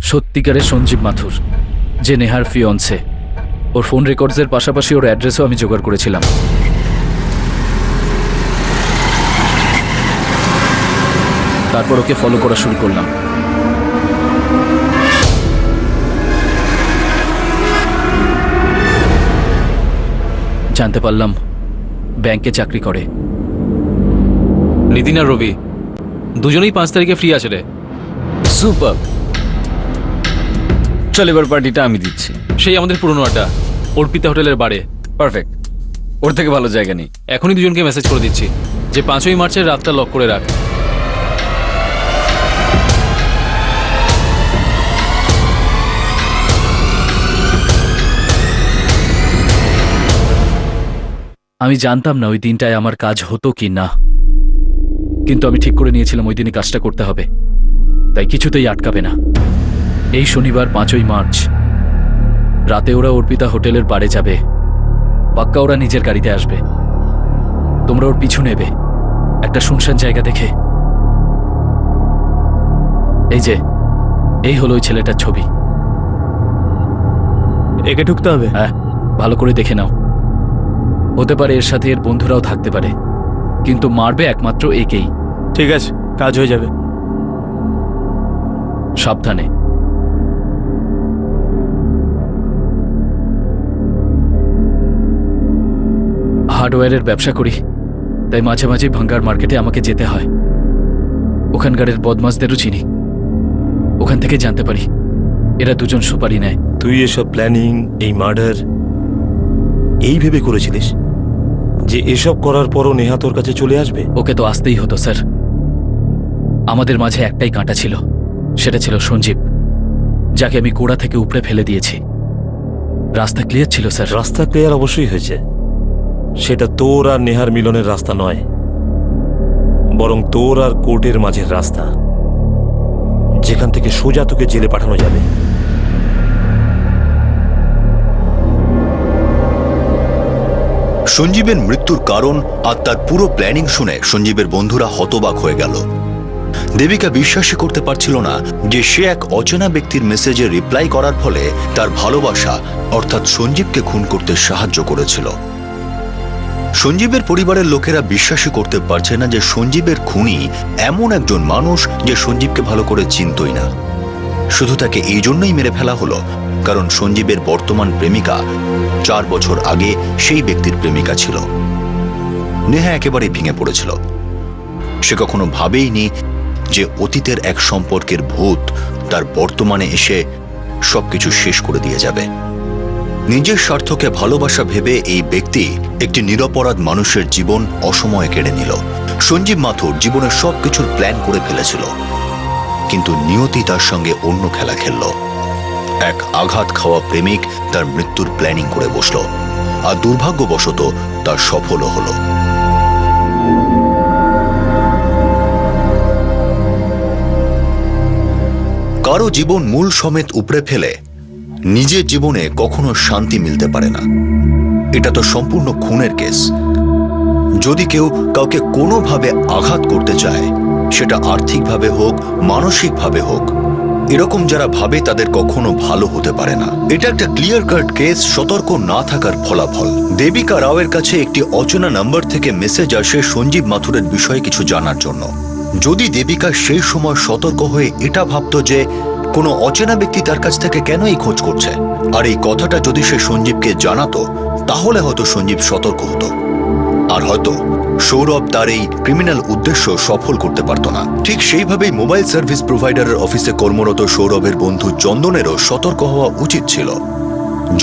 সত্যিকারের সঞ্জীব মাথুর, যে নেহার ফিয়ন্সে। ওর ফোন রেকর্ডসের পাশাপাশি ওর অ্যাড্রেসও আমি জোগাড় করেছিলাম। তারপর ওকে ফলো করা শুরু করলাম। জানতে পারলাম ব্যাংকে চাকরি করে। নিতিন আর রবি দুজনেই 5 তারিখে ফ্রি আছে রে। সুপার, চল এবার পার্টিটা আমি দিচ্ছি। সেই আমাদের পুরনো আড্ডা, অর্পিতা হোটেলের বারে। পারফেক্ট, ওর থেকে ভালো জায়গা নেই। এখনই দুজনকে মেসেজ করে দিচ্ছি যে 5ই মার্চের রাতটা লক করে রাখ। আমি জানতাম না ওই দিনটায় আমার কাজ হতো কি না, কিন্তু আমি ঠিক করে নিয়েছিলাম ওই দিনই কাজটা করতে হবে, তাই কিছুতেই আটকাবে না। এই শনিবার 5ই মার্চ রাতে ওরা অর্পিতা হোটেলের বারে যাবে। পাক্কা ওরা নিজের গাড়িতে আসবে, তোমরা ওর পিছু নেবে একটা শুনশান জায়গা দেখে। এই হলো ওই ছেলেটার ছবি। একে ঢুকতে হবে? হ্যাঁ, ভালো করে দেখে নাও। হতে পারে এর সাথে এর বন্ধুরাও থাকতে পারে, কিন্তু মারবে একমাত্র একেই। ঠিক আছে, কাজ হয়ে যাবে। সাবধানে। হার্ডওয়্যারের ব্যবসা করি, তাই মাঝে মাঝে ভাঙ্গার মার্কেটে আমাকে যেতে হয়। ওখানকারের বদমাশদেরও চিনি, ওখান থেকে জানতে পারি এরা দুজন সুপারি নেয়। তুই এসব প্ল্যানিং, এই মার্ডার এই ভেবে করেছিলিস যে এসব করার পরও নেহা তোর কাছে চলে আসবে? ওকে তো আসতেই হতো স্যার। আমাদের মাঝে একটাই কাঁটা ছিল, সেটা ছিল সঞ্জীব, যাকে আমি গোড়া থেকে উপড়ে ফেলে দিয়েছি। রাস্তা ক্লিয়ার ছিল স্যার। রাস্তা ক্লিয়ার অবশ্যই হয়েছে, সেটা তোর আর নেহার মিলনের রাস্তা নয়, বরং তোর আর কোর্টের মাঝের রাস্তা, যেখান থেকে সোজা তোকে জেলে পাঠানো যাবে। সঞ্জীবের মৃত্যুর কারণ আর তার পুরো প্ল্যানিং শুনে সঞ্জীবের বন্ধুরা হতবাক হয়ে গেল। দেবিকা বিশ্বাসই করতে পারছিল না যে সে এক অচেনা ব্যক্তির মেসেজে রিপ্লাই করার ফলে তার ভালোবাসা অর্থাৎ সঞ্জীবকে খুন করতে সাহায্য করেছিল। সঞ্জীবের পরিবারের লোকেরা বিশ্বাসই করতে পারছে না যে সঞ্জীবের খুনি এমন একজন মানুষ যে সঞ্জীবকে ভালো করে চিনতই না। শুধু তাকে এই জন্যই মেরে ফেলা হলো কারণ সঞ্জীবের বর্তমান প্রেমিকা 4 বছর আগে সেই ব্যক্তির প্রেমিকা ছিল। নেহা একেবারে ভেঙে পড়েছিল। সে কখনো ভাবেইনি যে অতীতের এক সম্পর্কের ভূত তার বর্তমানে এসে সবকিছু শেষ করে দিয়ে যাবে। নিজের স্বার্থকে ভালোবাসা ভেবে এই ব্যক্তি একটি নিরপরাধ মানুষের জীবন অসময়ে কেড়ে নিল। সঞ্জীব মাথুর জীবনের সবকিছুর প্ল্যান করে ফেলেছিল, কিন্তু নিয়তি তার সঙ্গে অন্য খেলা খেলল। এক আঘাত খাওয়া প্রেমিক তার মৃত্যুর প্ল্যানিং করে বসল, আর দুর্ভাগ্যবশত তার সফলও হলো। কারো জীবন মূল সমেত উপড়ে ফেলে নিজের জীবনে কখনো শান্তি মিলতে পারে না। এটা তো সম্পূর্ণ খুনের কেস। যদি কেউ কাউকে কোনোভাবে আঘাত করতে চায়, সেটা আর্থিকভাবে হোক মানসিকভাবে হোক, এরকম যারা ভাবে তাদের কখনো ভালো হতে পারে না। এটা একটা ক্লিয়ার কাট কেস সতর্ক না থাকার ফলাফল। দেবিকা রাওয়ের কাছে একটি অচেনা নাম্বার থেকে মেসেজ আসে সঞ্জীব মাথুরের বিষয়ে কিছু জানার জন্য। যদি দেবিকা সেই সময় সতর্ক হয়ে এটা ভাবতো যে কোনো অচেনা ব্যক্তি তার কাছ থেকে কেন এই খোঁজ করছে, আর এই কথাটা যদি সে সঞ্জীবকে জানাতো, তাহলে হয়তো সঞ্জীব সতর্ক হতো, আর হয়তো সৌরভ তার এই ক্রিমিনাল উদ্দেশ্য সফল করতে পারত না। ঠিক সেইভাবেই মোবাইল সার্ভিস প্রোভাইডারের অফিসে কর্মরত সৌরভের বন্ধু চন্দনেরও সতর্ক হওয়া উচিত ছিল।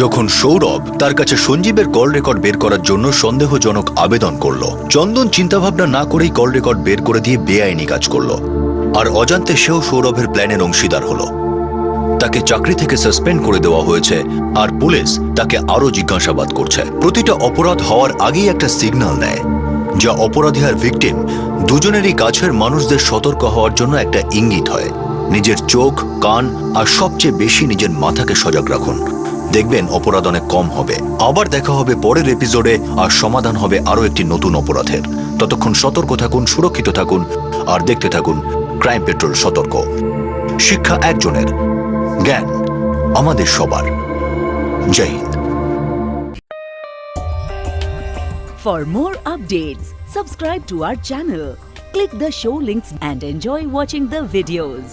যখন সৌরভ তার কাছে সঞ্জীবের কল রেকর্ড বের করার জন্য সন্দেহজনক আবেদন করল, চন্দন চিন্তাভাবনা না করেই কল রেকর্ড বের করে দিয়ে বেআইনি কাজ করল, আর অজান্তে সেও সৌরভের প্ল্যানের অংশীদার হলো। তাকে চাকরি থেকে সাসপেন্ড করে দেওয়া হয়েছে, আর পুলিশ তাকে আরো জিজ্ঞাসাবাদ করছে। প্রতিটা অপরাধ হওয়ার আগেই একটা সিগন্যাল দেয়, যা অপরাধী আর ভিকটিম দুজনেরই কাছের মানুষদের সতর্ক হওয়ার জন্য একটা ইঙ্গিত হয়। নিজের চোখ, কান আর সবচেয়ে বেশি নিজের মাথাকে সজাগ রাখুন, দেখবেন অপরাধ অনেক কম হবে। আবার দেখা হবে পরের এপিসোডে, আর সমাধান হবে আরো একটি নতুন অপরাধের। ততক্ষণ সতর্ক থাকুন, সুরক্ষিত থাকুন, আর দেখতে থাকুন ক্রাইম পেট্রোল সতর্ক। শিক্ষা একজনের, জ্ঞান আমাদের সবার। জয় Hind. For more updates, subscribe to our channel, click the show links and enjoy watching the videos.